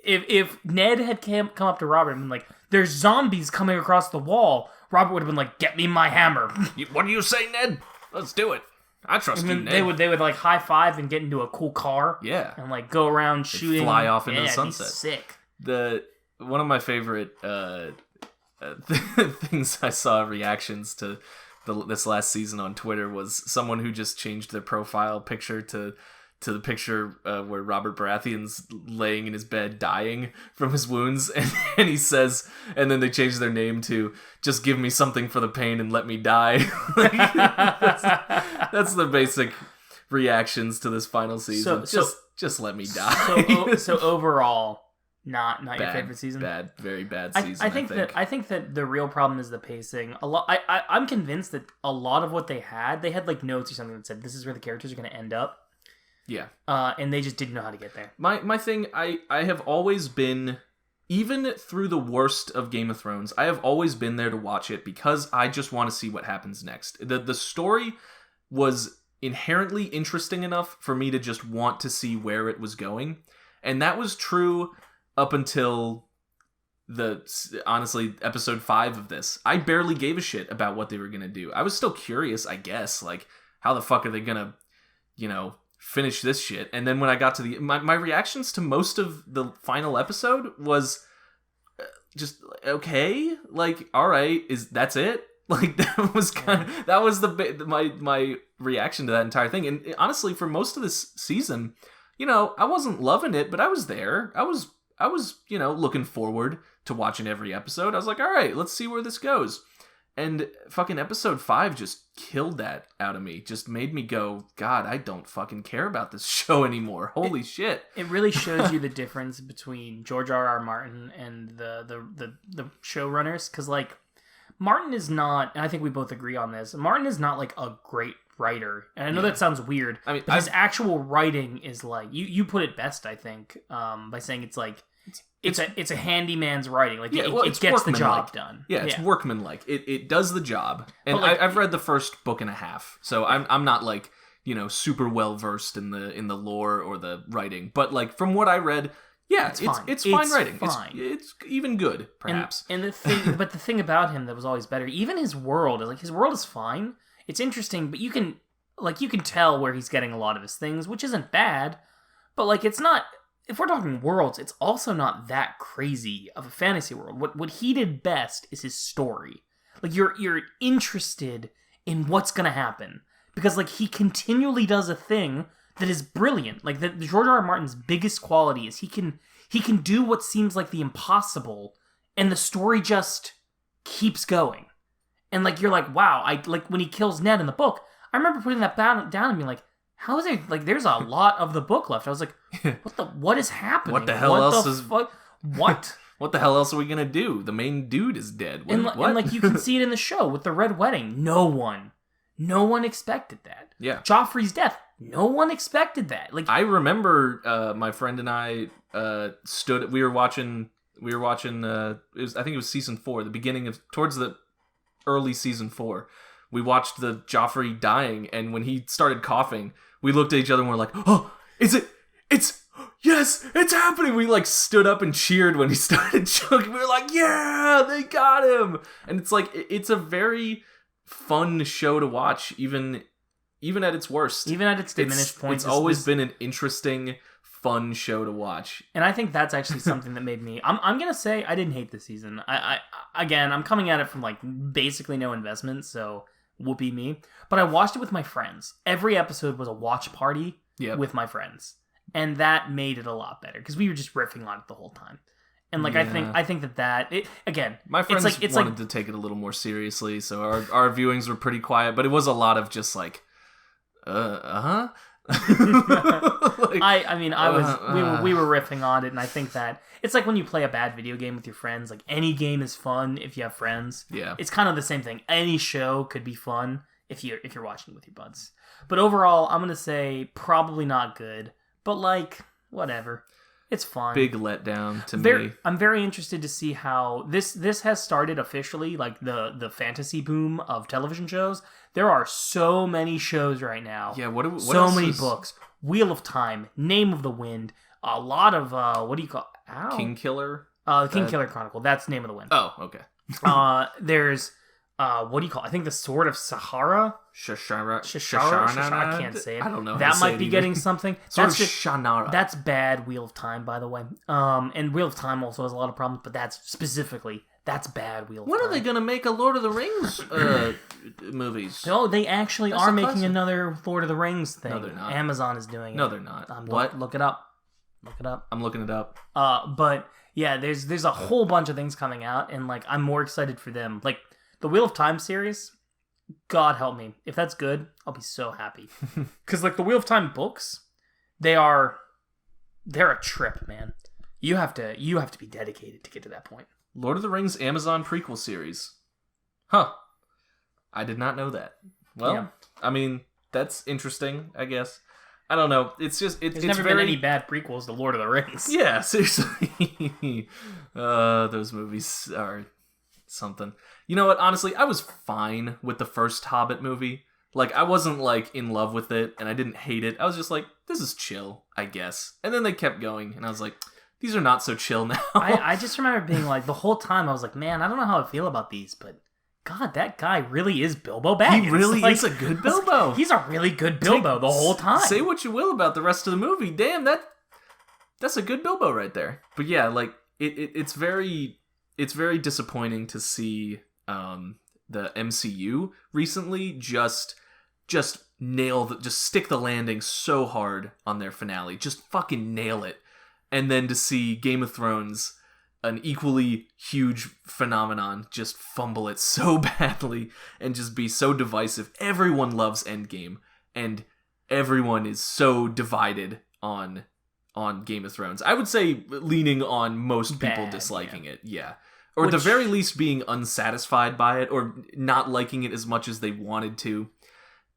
if Ned had come up to Robert and been like, "There's zombies coming across the wall," Robert would have been like, "Get me my hammer." What do you say, Ned? Let's do it. I trust you, Ned. They would like high five and get into a cool car. Yeah. And like go around shooting. They'd fly off into the sunset. Sick. One of my favorite things I saw reactions to this last season on Twitter was someone who just changed their profile picture to the picture where Robert Baratheon's laying in his bed dying from his wounds, and he says, and then they changed their name to "Just give me something for the pain and let me die." that's the basic reactions to this final season. Just let me die. So overall, not bad, your favorite season. Bad, very bad season. I think that the real problem is the pacing. I'm convinced that a lot of what they had like notes or something that said this is where the characters are going to end up. Yeah. And they just didn't know how to get there. My thing, I have always been, even through the worst of Game of Thrones, I have always been there to watch it because I just want to see what happens next. The story was inherently interesting enough for me to just want to see where it was going. And that was true up until honestly, episode 5 of this. I barely gave a shit about what they were going to do. I was still curious, I guess, like, how the fuck are they going to, finish this shit. And then when I got to my reactions to most of the final episode was just okay, like, all right, that's it? Like, that was my reaction to that entire thing. And honestly, for most of this season, I wasn't loving it, but I was there. I was looking forward to watching every episode. I was like, all right, let's see where this goes. And fucking episode 5 just killed that out of me. Just made me go, God, I don't fucking care about this show anymore. Holy shit. It really shows you the difference between George R.R. Martin and the showrunners. Because, like, Martin is not, and I think we both agree on this, Martin is not, like, a great writer. And I know that sounds weird. I mean, but his actual writing is like you put it best, I think, by saying it's like it's a handyman's writing. Like it gets the job done. Yeah, it's workmanlike. It does the job. And I've read the first book and a half, so I'm not like, you know, super well versed in the lore or the writing. But like from what I read, yeah, it's fine writing. Fine. It's even good, perhaps. And the thing about him that was always better, even his world is fine. It's interesting, but you can tell where he's getting a lot of his things, which isn't bad. But like it's not. If we're talking worlds, it's also not that crazy of a fantasy world. What he did best is his story. Like you're interested in what's gonna happen because like he continually does a thing that is brilliant. Like the George R. R. Martin's biggest quality is he can do what seems like the impossible, and the story just keeps going. And like you're like, wow, I like when he kills Ned in the book. I remember putting that down and being like, how is it like? There's a lot of the book left. I was like, what is happening? What the hell What? What the hell else are we gonna do? The main dude is dead. And like you can see it in the show with the Red Wedding. No one expected that. Yeah. Joffrey's death. No one expected that. Like I remember, my friend and I stood. We were watching. I think it was season 4, the beginning of towards the early season 4. We watched the Joffrey dying, and when he started coughing, we looked at each other and we're like, "Oh, yes, it's happening!" We like stood up and cheered when he started choking. We were like, "Yeah, they got him!" And it's like it's a very fun show to watch, even at its worst, even at its diminished points. It's always been an interesting, fun show to watch, and I think that's actually something that made me. I'm gonna say I didn't hate this season. I'm coming at it from like basically no investment, so whoopee me. But I watched it with my friends. Every episode was a watch party with my friends, and that made it a lot better because we were just riffing on it the whole time. And like I think that again, my friends wanted to take it a little more seriously, so our viewings were pretty quiet. But it was a lot of just like, we were riffing on it, and I think that it's like when you play a bad video game with your friends. Like any game is fun if you have friends. Yeah, it's kind of the same thing. Any show could be fun if you're watching with your buds. But overall, I'm gonna say probably not good. But like whatever, it's fun. Big letdown to me. I'm very interested to see how this has started officially. Like the fantasy boom of television shows. There are so many shows right now. Yeah, what so many books. Wheel of Time, Name of the Wind, a lot of what do you call King Killer? King Killer Chronicle. That's Name of the Wind. Oh, okay. There's what do you call? I think the Sword of Sahara. Shashara. I can't say it. I don't know. That might be getting something. Shannara. That's bad. Wheel of Time, by the way. And Wheel of Time also has a lot of problems, but that's bad. Wheel of Time. When are they gonna make a Lord of the Rings movies? No, they actually are making another Lord of the Rings thing. No, they're not. Amazon is doing it. No, they're not. What? Look it up. I'm looking it up. But yeah, there's a whole bunch of things coming out, and like I'm more excited for them. Like the Wheel of Time series. God help me. If that's good, I'll be so happy. Because like the Wheel of Time books, they're a trip, man. You have to be dedicated to get to that point. Lord of the Rings Amazon prequel series. Huh. I did not know that. Well, yeah. I mean, that's interesting, I guess. I don't know. It's just There's never been any bad prequels to Lord of the Rings. Yeah, seriously. Those movies are something. You know what? Honestly, I was fine with the first Hobbit movie. Like, I wasn't, like, in love with it, and I didn't hate it. I was just like, this is chill, I guess. And then they kept going, and I was like, these are not so chill now. I just remember being like, the whole time, I was like, man, I don't know how I feel about these, but God, that guy really is Bilbo Baggins. He really is a good Bilbo. He's a really good Bilbo the whole time. Say what you will about the rest of the movie. Damn, that's a good Bilbo right there. But yeah, like, it's very disappointing to see the MCU recently just stick the landing so hard on their finale, just fucking nail it, and then to see Game of Thrones, an equally huge phenomenon, just fumble it so badly and just be so divisive. Everyone loves Endgame, and everyone is so divided on Game of Thrones. I would say leaning on most people disliking it, yeah. Or at the very least being unsatisfied by it, or not liking it as much as they wanted to.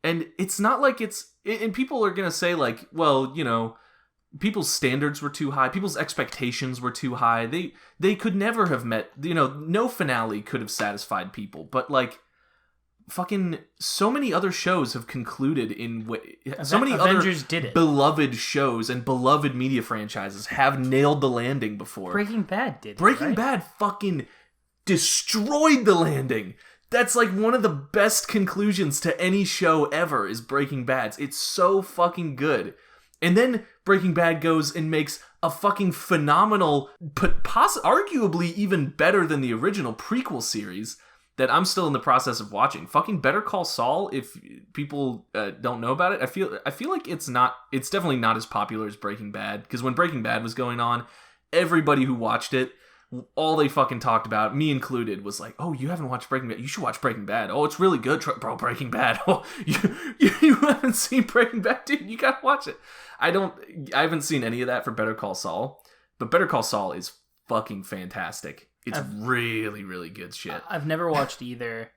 And it's not like and people are going to say like, well, you know, people's standards were too high. People's expectations were too high. They could never have met, you know, no finale could have satisfied people. But like, fucking so many other shows have concluded in so many Avengers other did it. Beloved shows and beloved media franchises have nailed the landing before. Breaking Bad did it, Breaking right? Bad fucking destroyed the landing. That's like one of the best conclusions to any show ever is Breaking Bad's. It's so fucking good. And then Breaking Bad goes and makes a fucking phenomenal, but arguably even better than the original prequel series that I'm still in the process of watching. Fucking Better Call Saul, if people don't know about it, I feel like it's definitely not as popular as Breaking Bad, because when Breaking Bad was going on, everybody who watched it, all they fucking talked about, me included, was like, oh, you haven't watched Breaking Bad? You should watch Breaking Bad. Oh, it's really good, bro, Breaking Bad. Oh, you haven't seen Breaking Bad? Dude, you gotta watch it. I haven't seen any of that for Better Call Saul, but Better Call Saul is fucking fantastic. It's really, really good shit. I've never watched either.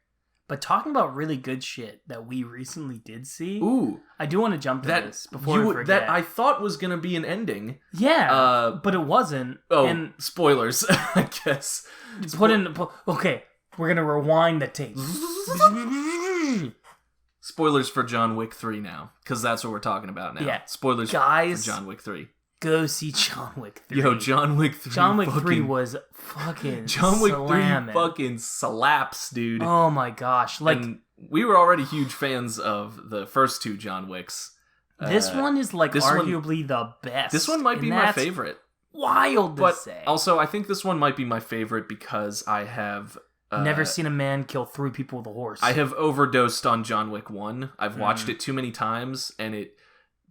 But talking about really good shit that we recently did see, ooh, I do want to jump to this before we forget. That I thought was going to be an ending. Yeah, but it wasn't. Oh, and spoilers, I guess. Okay, we're going to rewind the tape. Spoilers for John Wick 3 now, because that's what we're talking about now. Yeah. Spoilers Guys, for John Wick 3. Go see John Wick 3. Yo, John Wick 3. John Wick 3 was fucking John Wick slamming. 3 fucking slaps, dude. Oh my gosh. Like, and we were already huge fans of the first two John Wicks. This one is like arguably the best. This one might be my favorite. Wild to say. Also, I think this one might be my favorite because I have never seen a man kill 3 people with a horse. I have overdosed on John Wick 1. I've watched it too many times, and it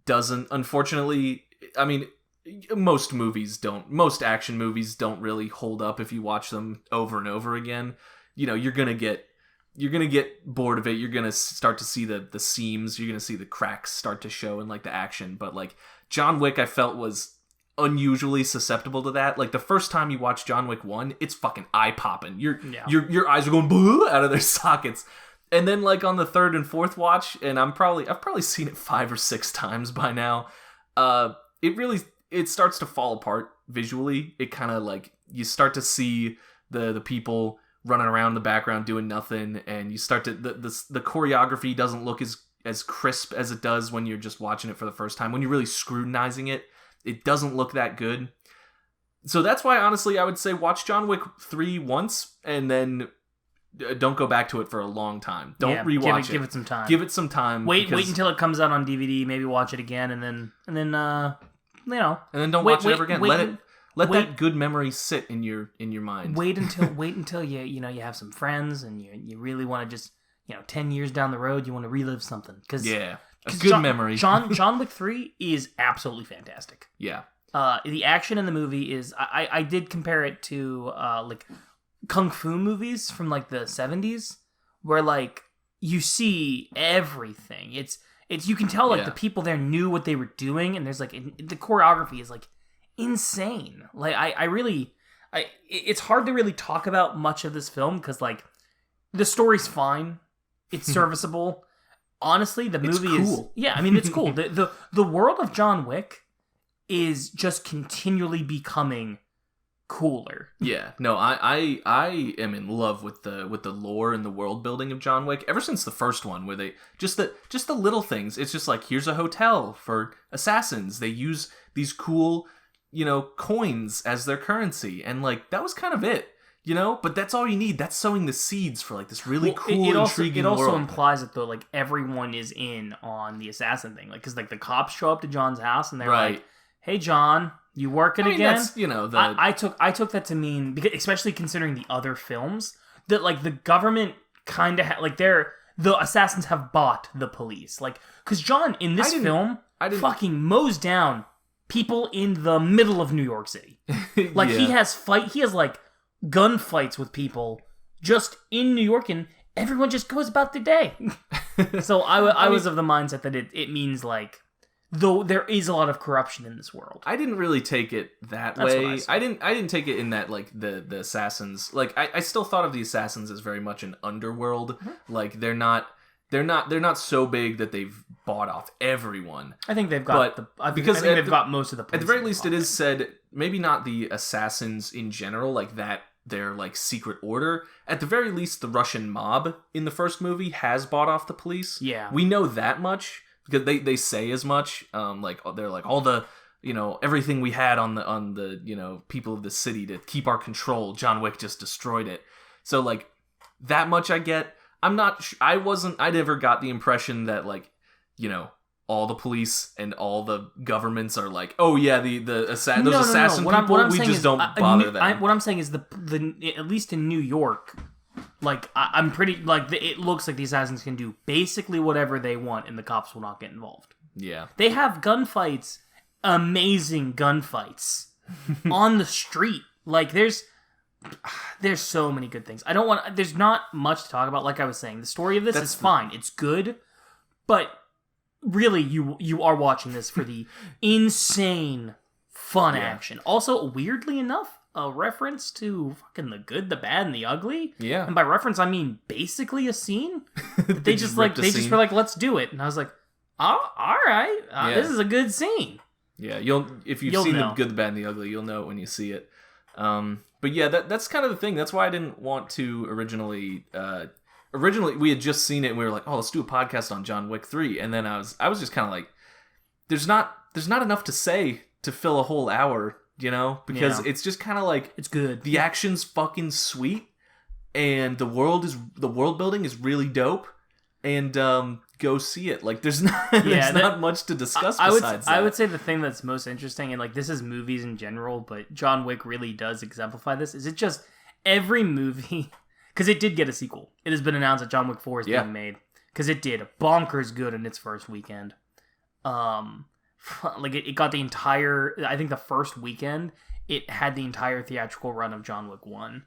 doesn't, unfortunately, I mean, most action movies don't really hold up if you watch them over and over again. You know, you're gonna get bored of it. You're gonna start to see the seams. You're gonna see the cracks start to show in like the action. But like John Wick, I felt was unusually susceptible to that. Like the first time you watch John Wick 1, it's fucking eye popping. Your eyes are going out of their sockets. And then like on the third and fourth watch, and I've probably seen it 5 or 6 times by now. It starts to fall apart visually. It kind of like you start to see the people running around in the background doing nothing, and you start to the choreography doesn't look as crisp as it does when you're just watching it for the first time. When you're really scrutinizing it, it doesn't look that good. So that's why, honestly, I would say watch John Wick 3 once and then don't go back to it for a long time. Don't rewatch it. Give it some time. Give it some time. Wait until it comes out on DVD. Maybe watch it again, and then you know, and then don't watch it ever again. Let that good memory sit in your mind. Wait until you have some friends and you really want to just 10 years down the road you want to relive something because good memory. John Wick 3 is absolutely fantastic. Yeah. The action in the movie is I did compare it to like kung fu movies from like the 70s where like you see everything. It's you can tell like the people there knew what they were doing, and there's like the choreography is like insane. Like it's hard to really talk about much of this film because like the story's fine, it's serviceable. Honestly, the movie is it's cool. The world of John Wick is just continually becoming cooler. Yeah, no, I am in love with the lore and the world building of John Wick ever since the first one, where they just the little things. It's just like, here's a hotel for assassins. They use these cool, coins as their currency, and like that was kind of it, But that's all you need. That's sowing the seeds for like this really cool, intriguing world. It also implies that though, like everyone is in on the assassin thing, like because like the cops show up to John's house and they're like, "Hey, John, you working again?" That's, I took that to mean, because, especially considering the other films, that like the government kind of the assassins have bought the police, like because John in this film fucking mows down people in the middle of New York City. Like he has like gunfights with people just in New York, and everyone just goes about their day. So I was of the mindset that it means like, though there is a lot of corruption in this world. I didn't really take it that way. I didn't take it in that like the assassins, like I still thought of the assassins as very much an underworld. Mm-hmm. Like they're not they're not so big that they've bought off everyone. I think they've got they've got most of the police. At the very least, it is said, maybe not the assassins in general, like that, their like secret order. At the very least, the Russian mob in the first movie has bought off the police. Yeah. We know that much because they say as much. Like they're like all the, everything we had on the people of the city to keep our control, John Wick just destroyed it. So like that much I get. I never got the impression that like, all the police and all the governments are like, oh yeah, those assassin people, we just don't bother them. What I'm saying is the at least in New York, like I'm pretty like it looks like the assassins can do basically whatever they want, and the cops will not get involved. Yeah, they have gunfights, amazing gunfights on the street. Like there's so many good things. There's not much to talk about. Like I was saying, the story of this is fine. It's good, but really, you are watching this for the insane fun action. Also, weirdly enough, a reference to fucking The Good, the Bad, and the Ugly. Yeah. And by reference, I mean basically a scene. They just were like, let's do it. And I was like, oh, all right, this is a good scene. Yeah, if you've seen The Good, the Bad, and the Ugly, you'll know it when you see it. But yeah, that's kind of the thing. That's why I didn't want to originally. Originally, we had just seen it, and we were like, "Oh, let's do a podcast on John Wick 3." And then I was just kind of like, "There's not enough to say to fill a whole hour, because it's just kind of like it's good. The action's fucking sweet, and the world building is really dope, and go see it. Like, there's not much to discuss besides that. I would say the thing that's most interesting, and like this is movies in general, but John Wick really does exemplify this. Is it just every movie? Because it did get a sequel. It has been announced that John Wick 4 is being made. Because it did bonkers good in its first weekend. Like it got the entire... I think the first weekend, it had the entire theatrical run of John Wick 1.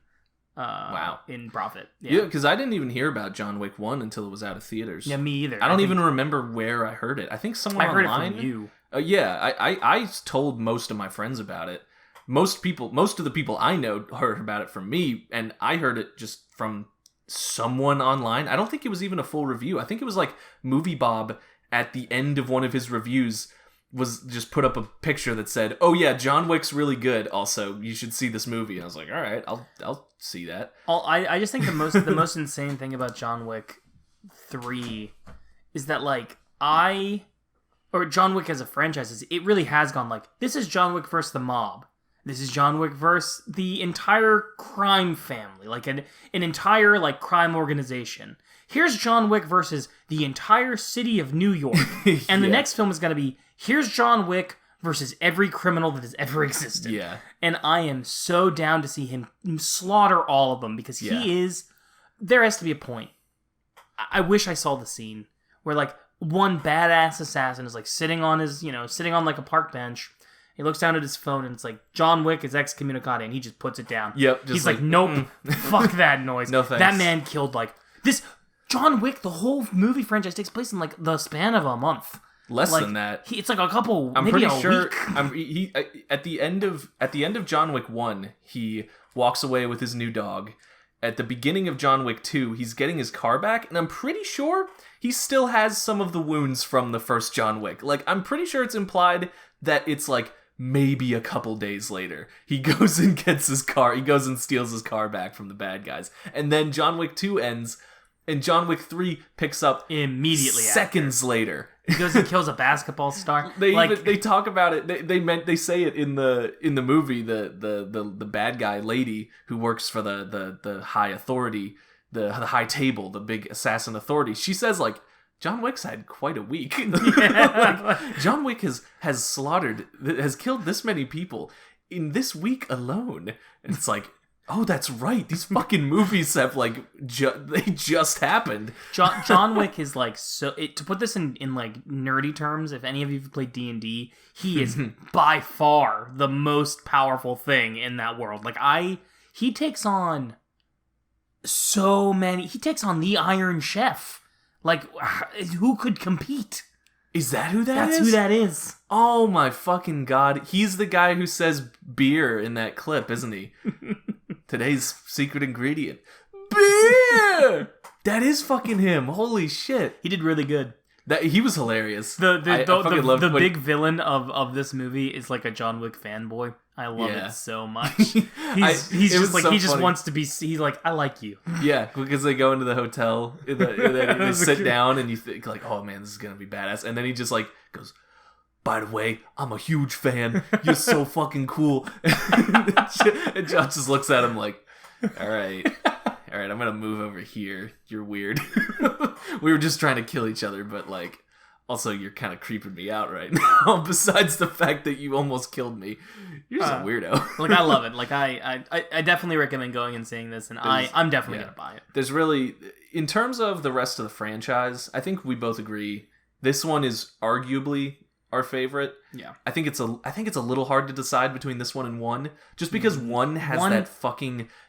Wow. In profit. Yeah, because I didn't even hear about John Wick 1 until it was out of theaters. Yeah, me either. I don't even remember where I heard it. I think someone online... I heard it from you. Yeah, I told most of my friends about it. Most of the people I know heard about it from me, and I heard it just from someone online. I don't think it was even a full review. I think it was like Movie Bob at the end of one of his reviews was just put up a picture that said, "Oh yeah, John Wick's really good. Also, you should see this movie." And I was like, "All right, I'll see that." I just think the most insane thing about John Wick 3 is that like John Wick as a franchise it really has gone like, this is John Wick versus the mob. This is John Wick versus the entire crime family, like an entire like crime organization. Here's John Wick versus the entire city of New York. And the next film is going to be, here's John Wick versus every criminal that has ever existed. Yeah. And I am so down to see him slaughter all of them because there has to be a point. I wish I saw the scene where like one badass assassin is like sitting on like a park bench. He looks down at his phone and it's like, John Wick is excommunicado, and he just puts it down. Yep. He's like, nope, fuck that noise. No thanks. That man killed like this. John Wick, the whole movie franchise takes place in like the span of a month. Less than that. It's like a couple. I'm maybe pretty sure. Week. At the end of John Wick 1, he walks away with his new dog. At the beginning of John Wick 2, he's getting his car back, and I'm pretty sure he still has some of the wounds from the first John Wick. Like, I'm pretty sure it's implied that it's like maybe a couple days later, he goes and gets his car. He goes and steals his car back from the bad guys, and then John Wick 2 ends, and John Wick 3 picks up immediately seconds later. He goes and kills a basketball star. They talk about it. They say it in the movie. The bad guy lady who works for the high authority, the high table, the big assassin authority. She says like, John Wick's had quite a week. Like, John Wick has killed this many people in this week alone. And it's like, oh, that's right. These fucking movies have like they just happened. John Wick is like to put this in like nerdy terms. If any of you have played D&D, he is by far the most powerful thing in that world. Like he takes on so many. He takes on the Iron Chef. Like, who could compete? Is that who That's who that is. Oh my fucking god. He's the guy who says beer in that clip, isn't he? Today's secret ingredient. Beer! That is fucking him. Holy shit. He did really good. That he was hilarious. The big villain of this movie is like a John Wick fanboy. I love it so much. He just wants to be. He's like, I like you. Yeah, because they go into the hotel and they sit down and you think like, oh man, this is gonna be badass. And then he just like goes, by the way, I'm a huge fan. You're so fucking cool. And John just looks at him like, all right, I'm gonna move over here. You're weird. We were just trying to kill each other, but like, also you're kind of creeping me out right now. Besides the fact that you almost killed me, you're just a weirdo. Like, I love it. Like, I definitely recommend going and seeing this, and I'm definitely gonna buy it. There's really, in terms of the rest of the franchise, I think we both agree this one is arguably our favorite. Yeah. I think it's a little hard to decide between this one and 1, just because 1 has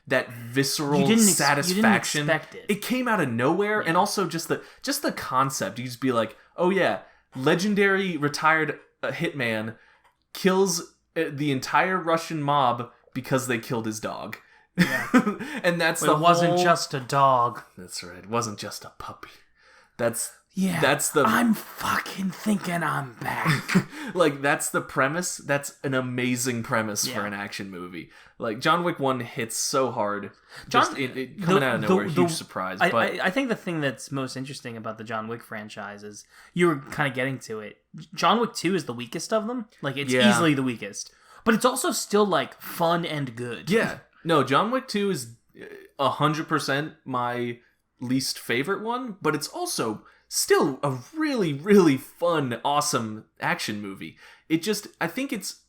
that visceral satisfaction. You didn't expect it. It came out of nowhere, and also just the concept. You just be like, oh yeah, legendary retired hitman kills the entire Russian mob because they killed his dog. Yeah. And that's it wasn't just a dog. That's right. It wasn't just a puppy. I'm fucking thinking I'm back. Like, that's the premise. That's an amazing premise for an action movie. Like, John Wick 1 hits so hard. Coming out of nowhere, huge surprise. I think the thing that's most interesting about the John Wick franchise is, you were kind of getting to it, John Wick 2 is the weakest of them. Like, it's easily the weakest. But it's also still, like, fun and good. Yeah. No, John Wick 2 is 100% my least favorite one, but it's also still a really, really fun, awesome action movie. I think it's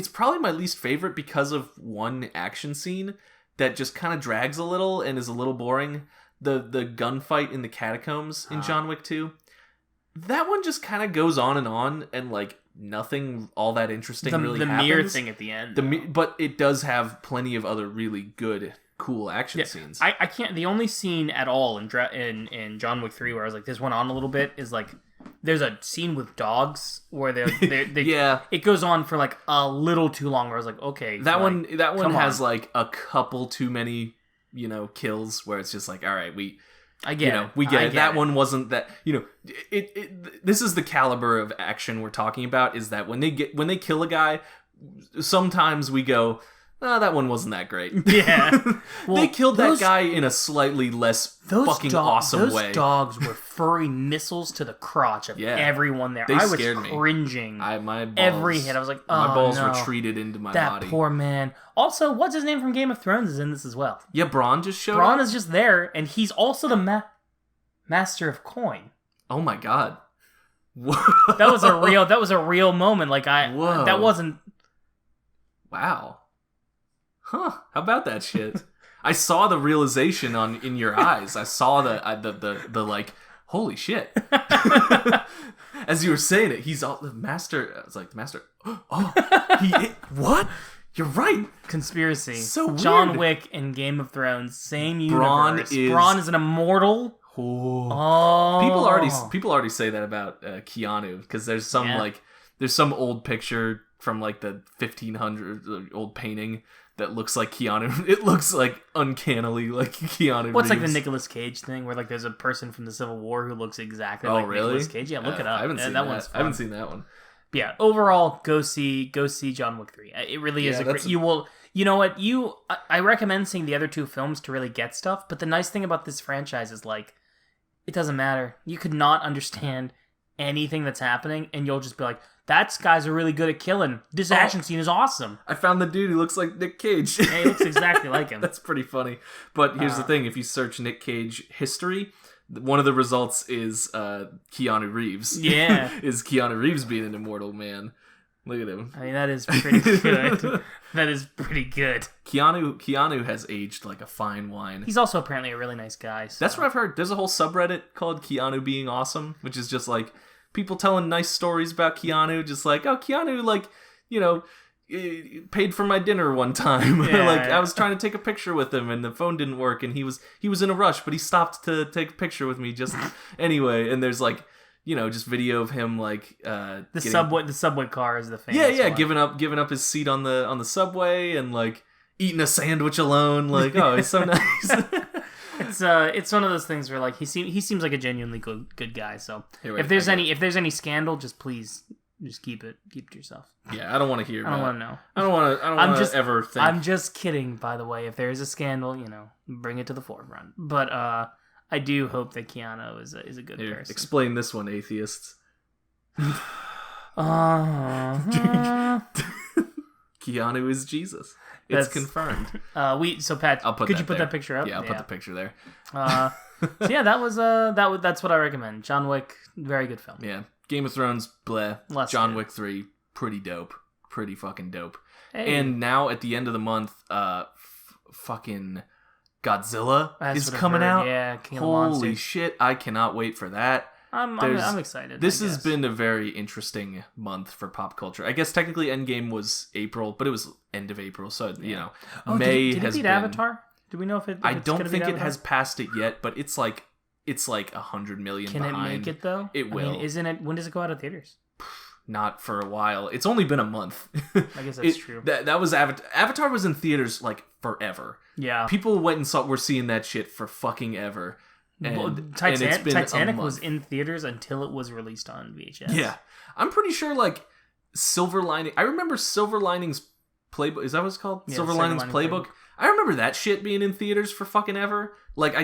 probably my least favorite because of one action scene that just kind of drags a little and is a little boring. The gunfight in the catacombs in John Wick 2. That one just kind of goes on and like nothing all that interesting really happens. The mirror thing at the end. But it does have plenty of other really good, cool action scenes. I can't. The only scene at all in John Wick 3 where I was like, this went on a little bit, is like, there's a scene with dogs where they it goes on for like a little too long. Where I was like, okay, that one has like a couple too many, kills where it's just like, all right, we get it. That one wasn't that, this is the caliber of action we're talking about, is that when they kill a guy, sometimes we go, oh, that one wasn't that great. Yeah. Well, they killed that guy in a slightly less fucking awesome way. Those dogs were furry missiles to the crotch of everyone there. I was cringing. My balls, every hit. I was like, oh, my balls retreated into my body. That poor man. Also, what's his name from Game of Thrones is in this as well. Yeah, Bronn just showed up. Bronn is just there, and he's also the master of coin. Oh my god. That was a real moment. Like, that wasn't... Wow. Huh? How about that shit? I saw the realization in your eyes. I saw the like, holy shit. As you were saying it, he's all the master. I was like, the master. Oh, what? You're right. Conspiracy. So weird. John Wick and Game of Thrones, same universe. Bronn is an immortal. Oh. People already say that about Keanu, because there's some old picture from like the 1500s, old painting that looks like Keanu. It looks like uncannily like Keanu. What's like the Nicolas Cage thing where like there's a person from the Civil War who looks exactly like Nicolas Cage? Yeah, look it up. I haven't seen that. I haven't seen that one. But yeah, overall, go see John Wick 3. It really is a great. You know what? I recommend seeing the other two films to really get stuff. But the nice thing about this franchise is like, it doesn't matter. You could not understand anything that's happening, and you'll just be like, that guys are really good at killing. This action scene is awesome. I found the dude who looks like Nick Cage. Yeah, he looks exactly like him. That's pretty funny. But here's the thing. If you search Nick Cage history, one of the results is Keanu Reeves. Yeah. Is Keanu Reeves being an immortal man. Look at him. I mean, that is pretty good. That is pretty good. Keanu has aged like a fine wine. He's also apparently a really nice guy. So. That's what I've heard. There's a whole subreddit called Keanu Being Awesome, which is just like people telling nice stories about Keanu, just like, oh, Keanu, like, paid for my dinner one time. Yeah. Like, I was trying to take a picture with him and the phone didn't work, and he was in a rush, but he stopped to take a picture with me just anyway. And there's like, just video of him like the subway car is the famous one. giving up his seat on the subway and like eating a sandwich alone. Like, oh, he's so nice. it's one of those things where like he seems like a genuinely good guy. So if there's any scandal, just please just keep it to yourself. Yeah, I don't want to hear. I don't want to know. I don't want to ever think. I'm just kidding, by the way. If there is a scandal, bring it to the forefront. But I do hope that Keanu is a good person. Explain this one, atheists. Keanu is Jesus. It's confirmed. So Pat, could you put that picture up? Yeah, I'll put the picture there. So yeah, that's what I recommend. John Wick, very good film. Yeah, Game of Thrones, bleh. Less John good. Wick 3, pretty dope, pretty fucking dope. Hey. And now at the end of the month, fucking Godzilla is coming out. Yeah, King of the Holy Monsters. shit! I cannot wait for that. I'm excited. This has been a very interesting month for pop culture. I guess technically Endgame was April, but it was end of April, so May did has it beat been. Avatar? Do we know if it? I don't think it has passed it yet, but it's like 100 million Can behind. it make it though? It will. I mean, isn't it? When does it go out of theaters? Not for a while. It's only been a month. I guess that's true. That was Avatar. Avatar was in theaters like forever. Yeah. People went and were seeing that shit for fucking ever. And Titanic was in theaters until it was released on VHS. Yeah. I'm pretty sure like Silver Lining. I remember Silver Linings Playbook. Is that what it's called? Yeah, Silver Linings Playbook. I remember that shit being in theaters for fucking ever. Like I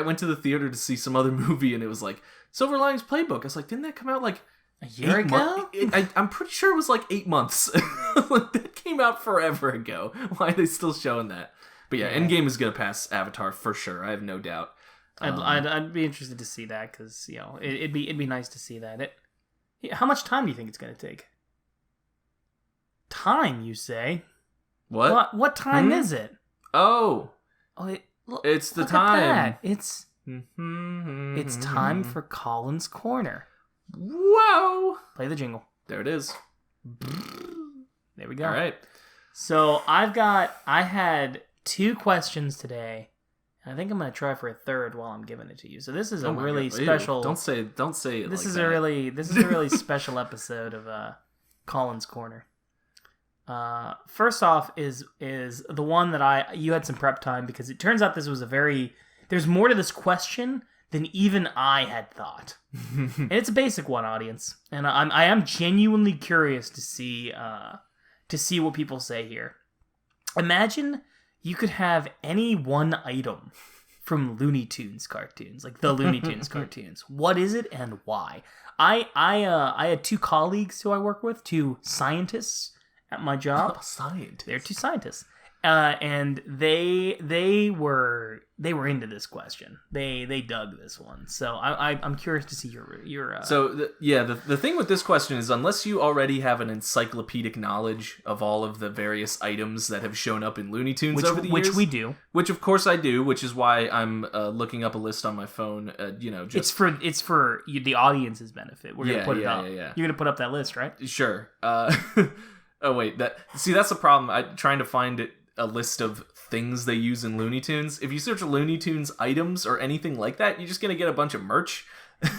went to the theater to see some other movie and it was like Silver Linings Playbook. I was like, didn't that come out like a year ago? I'm pretty sure it was like 8 months. Like, that came out forever ago. Why are they still showing that? But yeah, Endgame is gonna pass Avatar for sure. I have no doubt. I'd be interested to see that because it'd be nice to see that. How much time do you think it's gonna take? Time, you say? What time is it? It's the time. It's time for Colin's Corner. Whoa! Play the jingle. There it is. There we go. All right. So I had 2 questions today. I think I'm gonna try for a third while I'm giving it to you. So this is a really special. Don't say it. This is a really special episode of Colin's Corner. First off is the one that you had some prep time because it turns out this was there's more to this question than even I had thought. And it's a basic one, audience, and I am genuinely curious to see what people say here. Imagine you could have any one item from Looney Tunes cartoons, like the Looney Tunes cartoons. What is it and why? I had 2 colleagues who I work with, 2 scientists at my job. Scientists. They're 2 scientists, and they were into this question. They dug this one. So I'm curious to see your. So the thing with this question is unless you already have an encyclopedic knowledge of all of the various items that have shown up in Looney Tunes over the years, which we do, which of course I do, which is why I'm looking up a list on my phone. It's for the audience's benefit. We're gonna put it up. Yeah. You're gonna put up that list, right? Sure. Oh wait, that's the problem. I'm trying to find a list of things they use in Looney Tunes. If you search Looney Tunes items or anything like that, you're just gonna get a bunch of merch.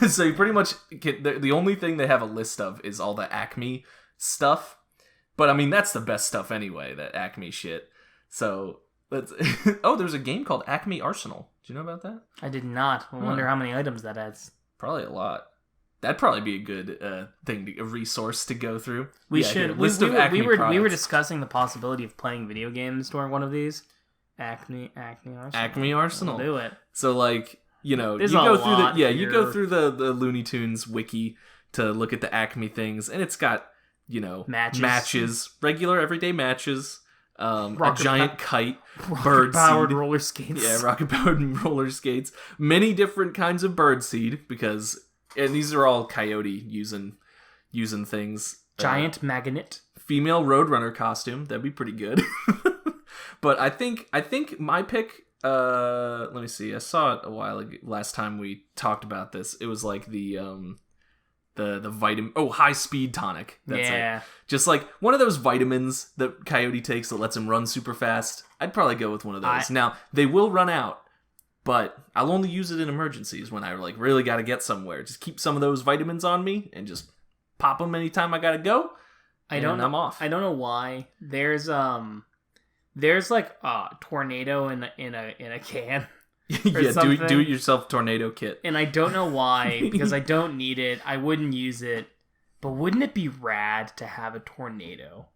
So you pretty much get the only thing they have a list of is all the Acme stuff. But I mean that's the best stuff anyway, that Acme shit. So let's. Oh, there's a game called Acme Arsenal. Do you know about that? I did not. I wonder how many items that adds. Probably a lot. That'd probably be a good a resource to go through. We We were discussing the possibility of playing video games during one of these. Acme Arsenal. Acme Arsenal. We'll do it. So like There's you go a through lot you go through the Looney Tunes wiki to look at the Acme things, and it's got matches, regular everyday matches, a giant kite, bird powered seed, roller skates. Yeah, rocket powered roller skates, many different kinds of bird seed and these are all Coyote using things. Giant magnet. Female Roadrunner costume. That'd be pretty good. But I think my pick. Let me see. I saw it a while ago. Last time we talked about this, it was like the vitamin. Oh, high speed tonic. That's it. Just like one of those vitamins that Coyote takes that lets him run super fast. I'd probably go with one of those. Now they will run out. But I'll only use it in emergencies when I like really got to get somewhere. Just keep some of those vitamins on me and just pop them anytime I got to go. I'm off. I don't know why. There's like a tornado in a can, Yeah, something. do it yourself tornado kit. And I don't know why, because I don't need it. I wouldn't use it. But wouldn't it be rad to have a tornado?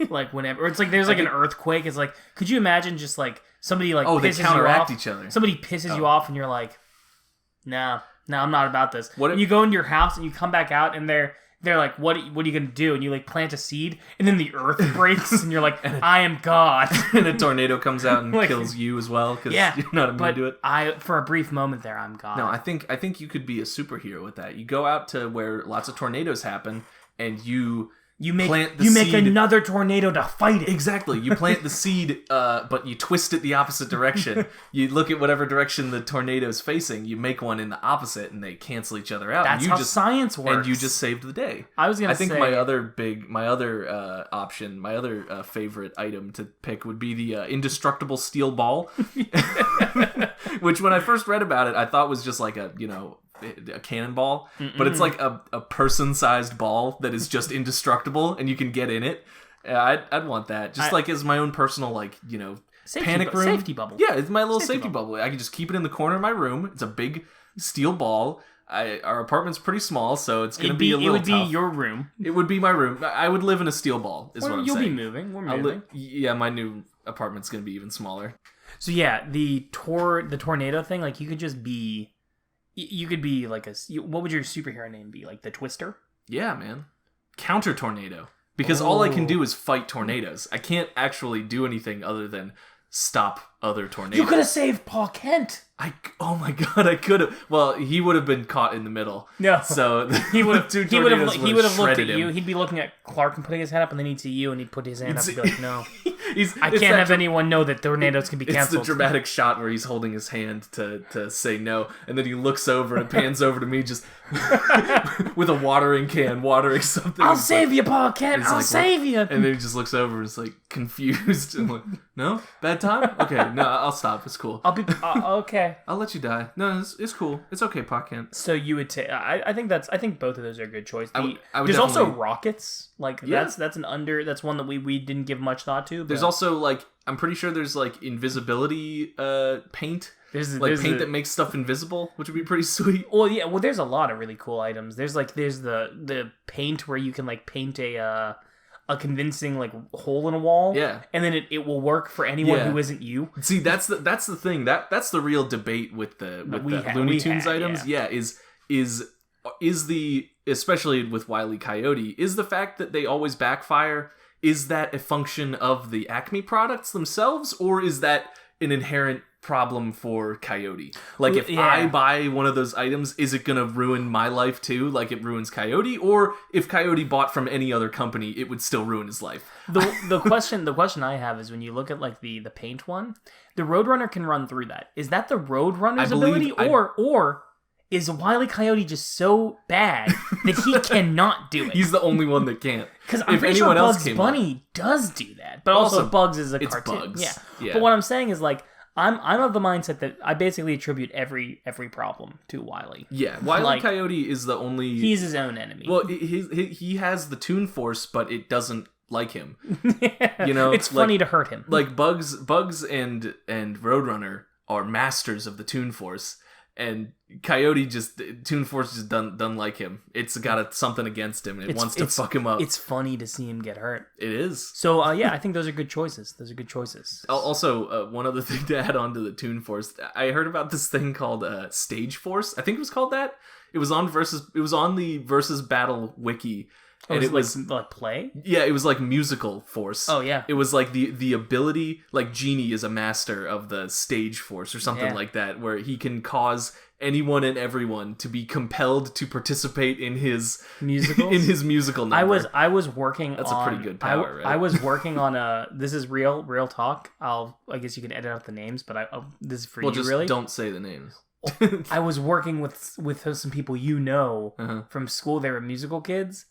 Like whenever, or it's like there's like an earthquake. It's like, could you imagine just like somebody like they pisses counteract you off, each other. Somebody pisses you off, and you're like, no, I'm not about this. And you go into your house and you come back out, and they're like, what are you gonna do? And you like plant a seed, and then the earth breaks, and you're like, I am God. And a tornado comes out and like, kills you as well because yeah, you're not immune to it. For a brief moment there, I'm God. No, I think you could be a superhero with that. You go out to where lots of tornadoes happen, and you plant the seed. Make another tornado to fight it. Exactly. You plant the seed, but you twist it the opposite direction. You look at whatever direction the tornado's facing. You make one in the opposite, and they cancel each other out. That's how science works. And you just saved the day. I think my other option, my other favorite item to pick would be the indestructible steel ball, which when I first read about it, I thought was just like a cannonball, but it's like a person-sized ball that is just indestructible and you can get in it. I'd want that just like as my own personal panic room safety bubble. Yeah, it's my little safety bubble. I can just keep it in the corner of my room. It's a big steel ball. Our apartment's pretty small, so it's gonna be a little tough. It would be your room. It would be my room. I would live in a steel ball is what I'm saying. You'll be moving. We're moving. Yeah, my new apartment's gonna be even smaller. So yeah, the tornado thing, like you could just be. You could be like what would your superhero name be? Like the Twister? Yeah, man. Counter tornado. Because all I can do is fight tornadoes. I can't actually do anything other than stop other tornadoes. You could have saved Paul Kent. Oh my god, I could have. Well, he would have been caught in the middle. No. So he would have looked at him. you. He'd be looking at Clark and putting his hand up, and then he'd see you, and he'd put his hand up and be like, no. I can't have anyone know that tornadoes can be canceled. It's the dramatic shot where he's holding his hand to say no, and then he looks over and pans over to me just with a watering can, watering something. I'll save you, Paul Kent. I'll save you. And then he just looks over and is like confused. And like, no? Bad time? Okay, no, I'll stop. It's cool. I'll be okay. I'll let you die. No, it's cool. It's okay, Paul Kent. So you would take. I think both of those are a good choice. There's also rockets. Like that's one that we didn't give much thought to. But there's also I'm pretty sure there's invisibility paint. There's paint that makes stuff invisible, which would be pretty sweet. Well, yeah. Well, there's a lot of really cool items. There's the paint where you can paint a convincing hole in a wall. Yeah. And then it will work for anyone who isn't you. See, that's the thing. That's the real debate with the Looney Tunes items. Yeah. Is the, especially with Wile E. Coyote, is the fact that they always backfire, is that a function of the Acme products themselves, or is that an inherent problem for Coyote? If I buy one of those items, is it gonna ruin my life too, like it ruins Coyote? Or if Coyote bought from any other company, it would still ruin his life? The question I have is when you look at the paint one, the Roadrunner can run through that. Is that the Roadrunner's ability, or is Wile E. Coyote just so bad that he cannot do it? He's the only one that can't. Because I'm pretty sure Bugs Bunny does do that, but also Bugs is a cartoon. Bugs. Yeah. But what I'm saying is I'm of the mindset that I basically attribute every problem to Wile E. Yeah, Wile E. Coyote is the only. He's his own enemy. Well, he has the Toon Force, but it doesn't like him. It's funny to hurt him. Bugs and Roadrunner are masters of the Toon Force. And Coyote Toon Force just doesn't like him. It's got something against him. And it wants to fuck him up. It's funny to see him get hurt. It is. So I think those are good choices. Also, one other thing to add on to the Toon Force, I heard about this thing called Stage Force. I think it was called that. It was on the Versus Battle wiki. And it was like play? Yeah, it was like musical force. Oh, yeah. It was like the ability, like Genie is a master of the stage force or something like that, where he can cause anyone and everyone to be compelled to participate in his musicals? in his musical number. I was working That's a pretty good power, right? I was working on this is real talk. I guess you can edit out the names, but this is for you, just really. Don't say the names. I was working with some people from school. They were musical kids.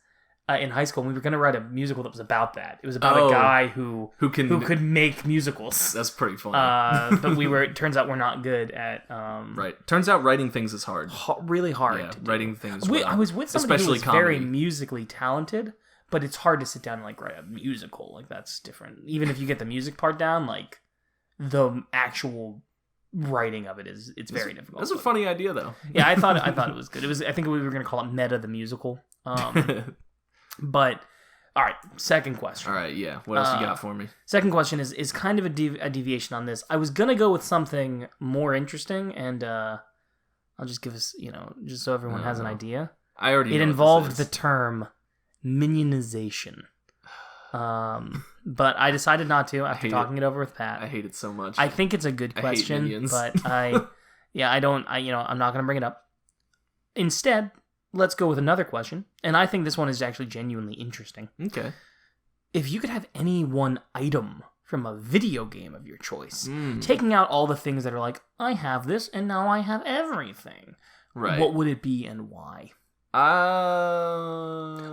In high school, and we were going to write a musical that was about that. It was about a guy who could make musicals. That's pretty funny. But it turns out we're not good at... right. Turns out writing things is hard. Really hard. Yeah, writing things I was with somebody who was comedy. very musically talented, but it's hard to sit down and write a musical. That's different. Even if you get the music part down, the actual writing of it's very difficult. That's a funny idea, though. Yeah, I thought it was good. I think we were going to call it Meta the Musical. But all right, second question. All right, yeah. What else you got for me? Second question is kind of a deviation on this. I was going to go with something more interesting, and I'll just give us, just so everyone has an idea. I already know it involved the term minionization. But I decided not to after talking it over with Pat. I hate it so much. I think it's a good question, but I'm not going to bring it up. Instead, let's go with another question, and I think this one is actually genuinely interesting. Okay. If you could have any one item from a video game of your choice, taking out all the things that are like, I have this, and now I have everything. Right. What would it be and why?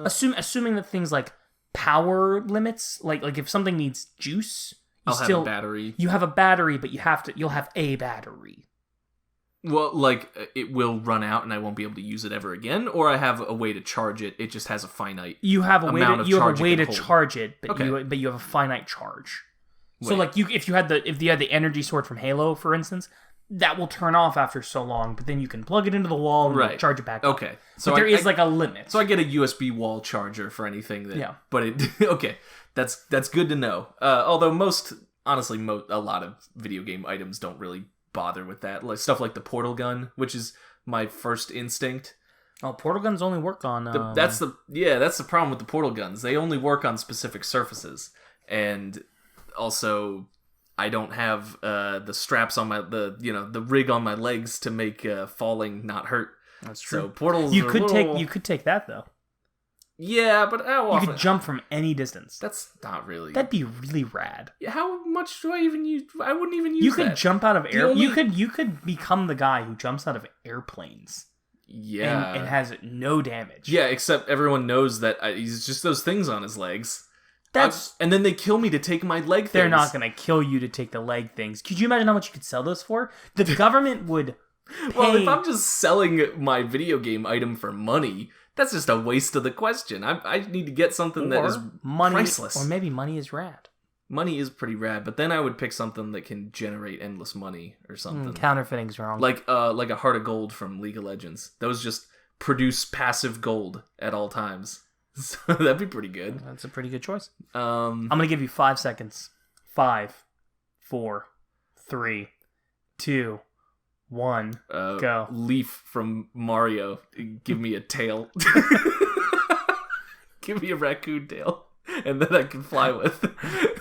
Assuming that things like power limits, like if something needs juice, I'll have a battery. You have a battery, but you'll have a battery. Well, like it will run out and I won't be able to use it ever again, or I have a way to charge it. It just has a finite. You have a way to charge it, but okay. you have a finite charge. Wait. So like if you had the energy sword from Halo, for instance, that will turn off after so long, but then you can plug it into the wall and charge it back up. Okay. So but there is like a limit. So I get a USB wall charger for anything that... Yeah. But it... Okay. That's good to know. Although honestly, a lot of video game items don't really bother with that. Like stuff like the portal gun, which is my first instinct. Oh, portal guns only work on... That's the problem with the portal guns. They only work on specific surfaces. And also... I don't have the straps on the rig on my legs to make falling not hurt. That's true. So portals. You could take that though. Yeah, but how often? You could jump from any distance. That's not really. That'd be really rad. How much do I even use? I wouldn't even use. You could jump out of air. You could become the guy who jumps out of airplanes. Yeah, and has no damage. Yeah, except everyone knows that he's just those things on his legs. And then they kill me to take my leg things. They're not going to kill you to take the leg things. Could you imagine how much you could sell those for? The government would pay... Well, if I'm just selling my video game item for money, that's just a waste of the question. I need to get something that is priceless. Or maybe money is rad. Money is pretty rad, but then I would pick something that can generate endless money or something. Counterfeiting's wrong. Like a Heart of Gold from League of Legends. Those just produce passive gold at all times. So that'd be pretty good. That's a pretty good choice. I'm going to give you 5 seconds. 5, 4, 3, 2, 1, go. Leaf from Mario. Give me a tail. Give me a raccoon tail. And then I can fly with.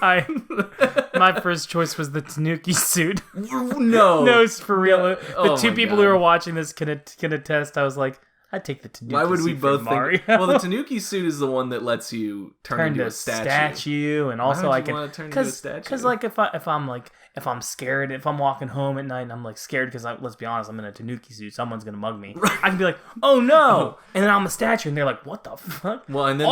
My first choice was the Tanuki suit. No, it's for real. The two people who are watching this can attest. I was like, I'd take the Tanuki suit. Why would we both think? Well, the Tanuki suit is the one that lets you turn into a statue. And also I can turn into a statue. Because like if I'm scared, if I'm walking home at night and I'm like scared because let's be honest, I'm in a Tanuki suit, someone's gonna mug me. I can be like, oh no, and then I'm a statue, and they're like, what the fuck? Well, and then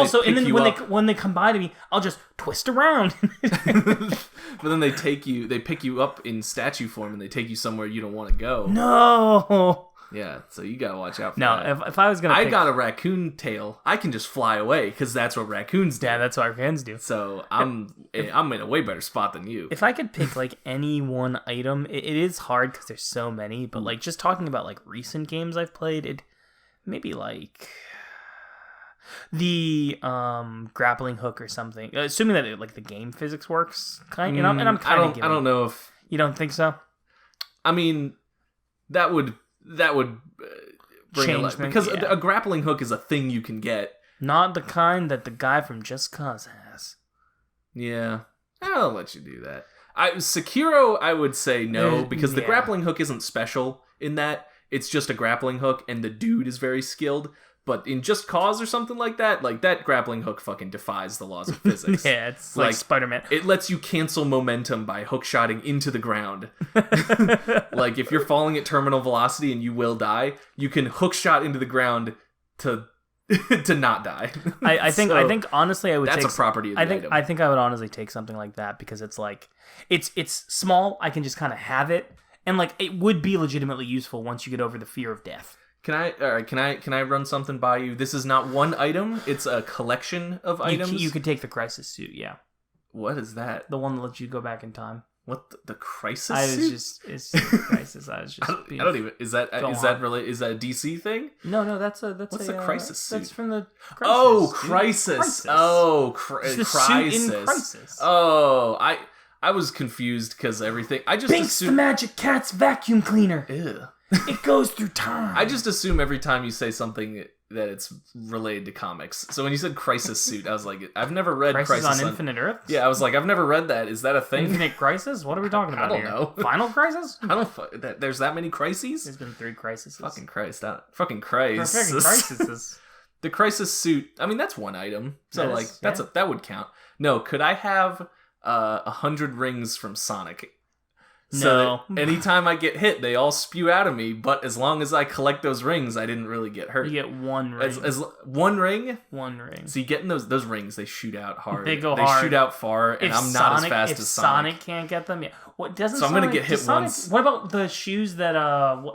when they come by to me, I'll just twist around. But then they pick you up in statue form, and they take you somewhere you don't want to go. No. Yeah, so you gotta watch out for that. No, if I was gonna I got a raccoon tail, I can just fly away, because that's what raccoons do. Yeah, that's what raccoons do. So I'm in a way better spot than you. If I could pick, like, any one item, it is hard, because there's so many, but, like, just talking about, like, recent games I've played, maybe, like, the grappling hook or something. Assuming that, like, the game physics works, and I'm kind of I don't know if... You don't think so? I mean, that would bring a lot, because a grappling hook is a thing you can get. Not the kind that the guy from Just Cause has. Yeah, I'll let you do that. Sekiro, I would say no, because the grappling hook isn't special in that. It's just a grappling hook, and the dude is very skilled. But in Just Cause or something like that grappling hook fucking defies the laws of physics. Yeah, it's like Spider-Man. It lets you cancel momentum by hookshotting into the ground. Like, if you're falling at terminal velocity and you will die, you can hookshot into the ground to not die. I think honestly I would that's a property of the item. I think I would honestly take something like that, because it's like it's small, I can just kind of have it, and like it would be legitimately useful once you get over the fear of death. Can I run something by you? This is not one item, it's a collection of items. You could take the crisis suit, yeah. What is that? The one that lets you go back in time. What the crisis I was suit? it's a crisis. I was just. I don't even. Is that Go is that on. really is that a DC thing? No, that's What's a crisis suit? That's from the. Crisis, Oh, dude. crisis. Oh, It's the crisis. suit in Crisis. Oh, I was confused because everything. I just Binks the assume. Magic Cat's vacuum cleaner. Ew. It goes through time. I just assume every time you say something that it's related to comics. So when you said crisis suit, I was like, I've never read Crisis on Infinite Earth. Yeah, I was like, I've never read that. Is that a thing? Infinite Crisis? What are we talking about don't here? know. Final Crisis? I don't. There's that many crises. There's been 3 crises. Fucking Christ! Fucking Christ! Fucking crises. The crisis suit. I mean, that's one item. So That like, is, that would count. No, could I have 100 rings from Sonic? So No. that anytime I get hit, they all spew out of me. But as long as I collect those rings, I didn't really get hurt. You get 1 ring. As one ring. 1 ring. See, getting those rings, they shoot out hard. They go hard. They shoot out far, and I'm not as fast as Sonic. If Sonic can't get them, yeah. What doesn't? So I'm gonna get hit once. What about the shoes that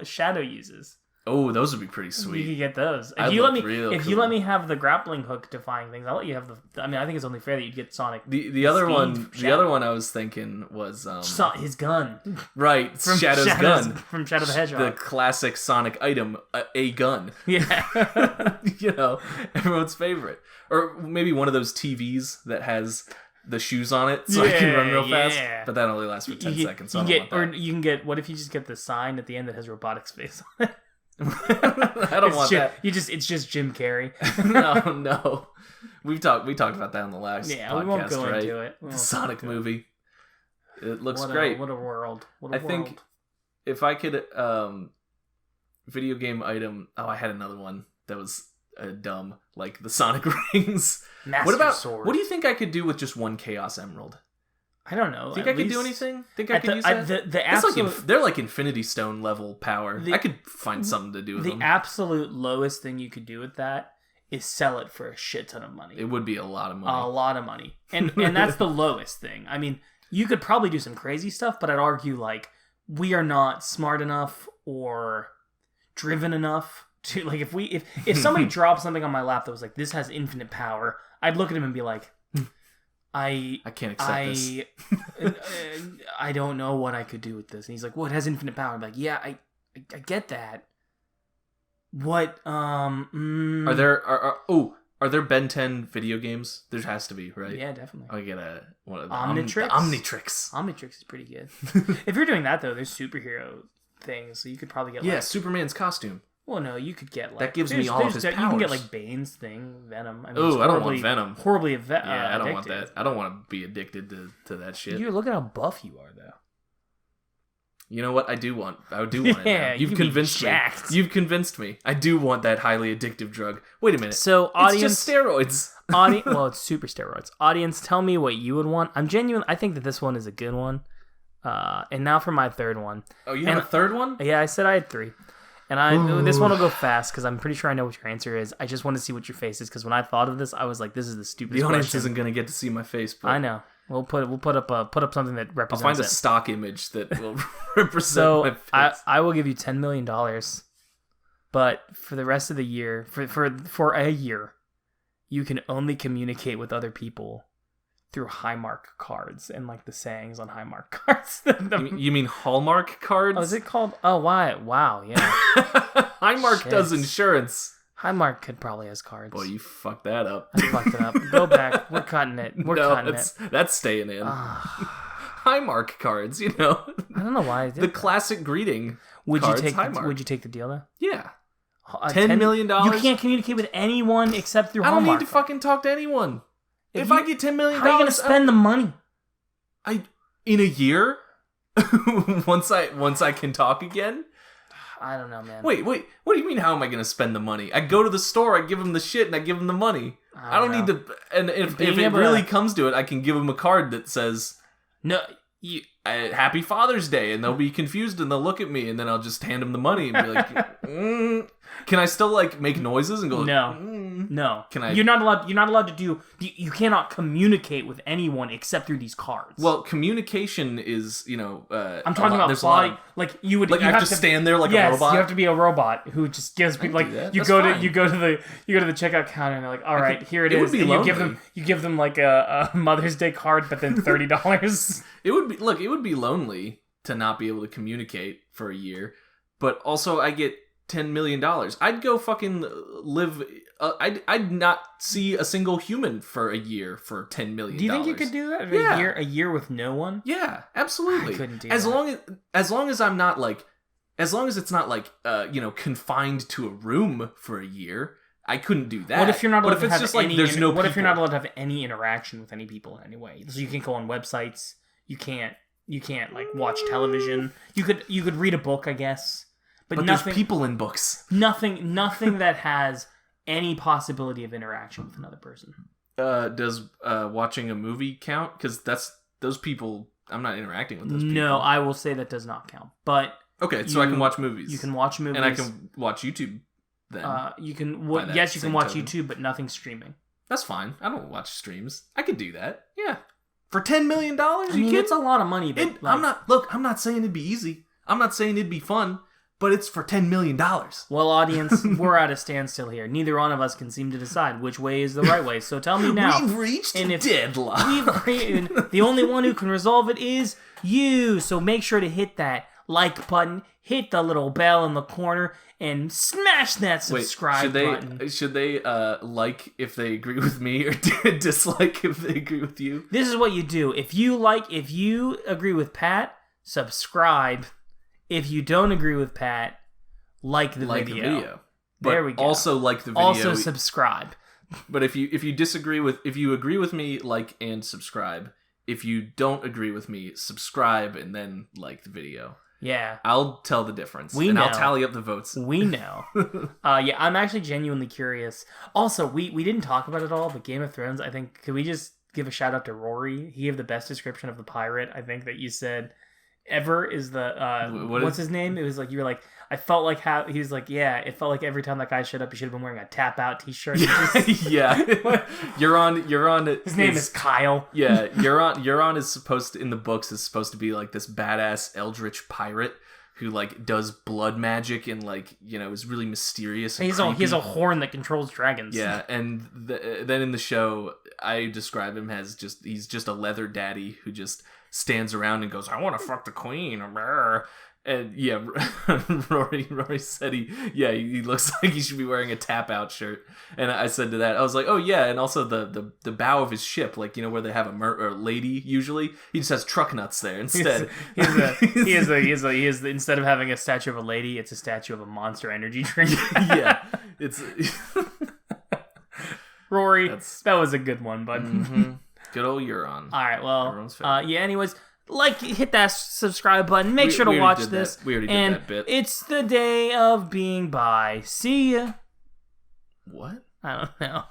Shadow uses? Oh, those would be pretty You sweet. could get those. I'd If you let look me, real if you cool. let me have the grappling hook defying things, I'll let you have the. I mean, I think it's only fair that you get Sonic. The other Speed one, the Shadow. other one I was thinking was His gun right, Shadow's gun. from Shadow the Hedgehog. The classic Sonic item, a gun. Yeah. You know, everyone's favorite. Or maybe one of those TVs that has the shoes on it so I can run real fast. But that only lasts for 10 seconds, so I don't want that. Or you can get, what if you just get the sign at the end that has robotic space on it? I don't want that. It's just Jim Carrey. No. We talked about that on the last podcast, we won't go right? into it. The Sonic movie. It looks What great. What a world. What a I think if I could video game item, I had another one that was dumb, like the Sonic rings. Master Sword. What do you think I could do with just one Chaos Emerald? I don't know. Think I could do anything? Think I could use that? The It's absolute, they're like Infinity Stone level power. I could find something to do with the them. absolute lowest thing you could do with that is sell it for a shit ton of money. It would be a lot of money. A lot of money. And that's the lowest thing. I mean, you could probably do some crazy stuff, but I'd argue like we are not smart enough or driven enough to like if somebody dropped something on my lap that was like, this has infinite power, I'd look at him and be like, I can't accept this. I don't know what I could do with this. And he's like, well, it has infinite power. I'm like, yeah, I get that. What Are there Ben 10 video games? There has to be, right? Yeah, definitely. I get one of the Omnitrix? The Omnitrix. Omnitrix is pretty good. If you're doing that though, there's superhero things, so you could probably get Superman's costume. Well, no, you could get like that gives me all of his powers. You can get like Bane's thing, Venom. I mean, I don't want Venom. Horribly I don't want that. I don't want to be addicted to that shit. You look at how buff you are, though. You know what? I do want it now. Yeah, You've convinced me. You've convinced me. I do want that highly addictive drug. Wait a minute. So, audience, it's just steroids. Well, it's super steroids. Audience, tell me what you would want. I'm genuine. I think that this one is a good one. And now for my third one. Oh, you have a third one? Yeah, I said I had 3. And this one will go fast because I'm pretty sure I know what your answer is. I just want to see what your face is because when I thought of this, I was like, "This is the stupidest." The audience question. isn't going to get to see my face, but I know. We'll put up something that I'll represents. find a it. stock image that will represent my face. I will give you $10 million, but for the rest of the year, for a year, you can only communicate with other people through Highmark cards and like the sayings on Highmark cards. You mean Hallmark cards? Oh, is it called? Oh, why? Wow, yeah. Highmark does insurance. Highmark could probably has cards. Boy, you fucked that up. I fucked it up. Go back. We're cutting it. That's staying in. Highmark cards, you know. I don't know why I did the classic greeting. Would cards, you take? Highmark. Would you take the deal though? Yeah. $10 million. You can't communicate with anyone except through Hallmark. I don't need to fucking talk to anyone. If I get $10 million, how are you gonna spend the money? In a year, once I can talk again. I don't know, man. Wait. What do you mean? How am I gonna spend the money? I go to the store, I give them the shit, and I give them the money. I don't need to. And if it really comes to it, I can give them a card that says, "No, Happy Father's Day," and they'll be confused and they'll look at me, and then I'll just hand them the money and be like, "Can I still like make noises and go?" No. communicating? No. Can I? You're not allowed to do. You cannot communicate with anyone except through these cards. Well, communication is, I'm talking about body. Like you would. Like you I have to stand there like yes, a robot. you have to be a robot who just gives people like you go to the checkout counter and they're like, all right, here it is. Would be and lonely. you give them like a Mother's Day card, but then $30. It would be lonely to not be able to communicate for a year, but also I get $10 million. I'd go fucking live. I'd not see a single human for a year for $10 million. Do you think you could do that? Yeah. A year with no one? Yeah, absolutely. I couldn't do as that. As long as I'm not like, as long as it's not like, confined to a room for a year, I couldn't do that. What if you're not allowed to have just any? like there's no? What if you're not people? allowed to have any interaction with any people in any way? So you can't go on websites. You can't like watch television. You could read a book, I guess. But nothing, there's people in books. Nothing that has any possibility of interaction with another person. Does watching a movie count? Because that's those people. I'm not interacting with those people. No, I will say that does not count. But okay, so I can watch movies. You can watch movies, and I can watch YouTube. Then you can. Yes, you can watch YouTube, but nothing streaming. That's fine. I don't watch streams. I could do that. Yeah, for $10 million. I mean, it's a lot of money. But I'm not saying it'd be easy. I'm not saying it'd be fun. But it's for $10 million. Well, audience, we're at a standstill here. Neither one of us can seem to decide which way is the right way. So tell me now. We've reached deadlock. The only one who can resolve it is you. So make sure to hit that like button, hit the little bell in the corner, and smash that subscribe button. Should they like if they agree with me or dislike if they agree with you? This is what you do. If you agree with Pat, subscribe. If you don't agree with Pat, like the video. But there we go. Also like the video. Also subscribe. But if you agree with me, like and subscribe. If you don't agree with me, subscribe and then like the video. Yeah. I'll tell the difference. I'll tally up the votes. We know. Yeah, I'm actually genuinely curious. Also, we didn't talk about it all, but Game of Thrones, I think, could we just give a shout out to Rory? He gave the best description of the pirate, I think, that you said ever is the what's his name? It was like you were like, I felt like how he was like, yeah, it felt like every time that guy showed up he should have been wearing a tap out t-shirt. Yeah. Euron his name is Kyle. Yeah, Euron is supposed to, in the books, is supposed to be like this badass eldritch pirate who like does blood magic and like, is really mysterious and he has a horn that controls dragons. Yeah, and then in the show I describe him as he's just a leather daddy who just stands around and goes, I want to fuck the queen. And yeah, Rory said he looks like he should be wearing a tap out shirt. And I said to that, I was like, oh yeah, and also the bow of his ship, like where they have a lady usually, he just has truck nuts there instead. He is instead of having a statue of a lady, it's a statue of a Monster Energy drink. Yeah, it's Rory. That was a good one, bud. Mm-hmm. Good old Euron. All right, well, yeah. Anyways. Hit that subscribe button. Make sure to watch this. We already did that bit. It's the day of being bi. See ya. What? I don't know.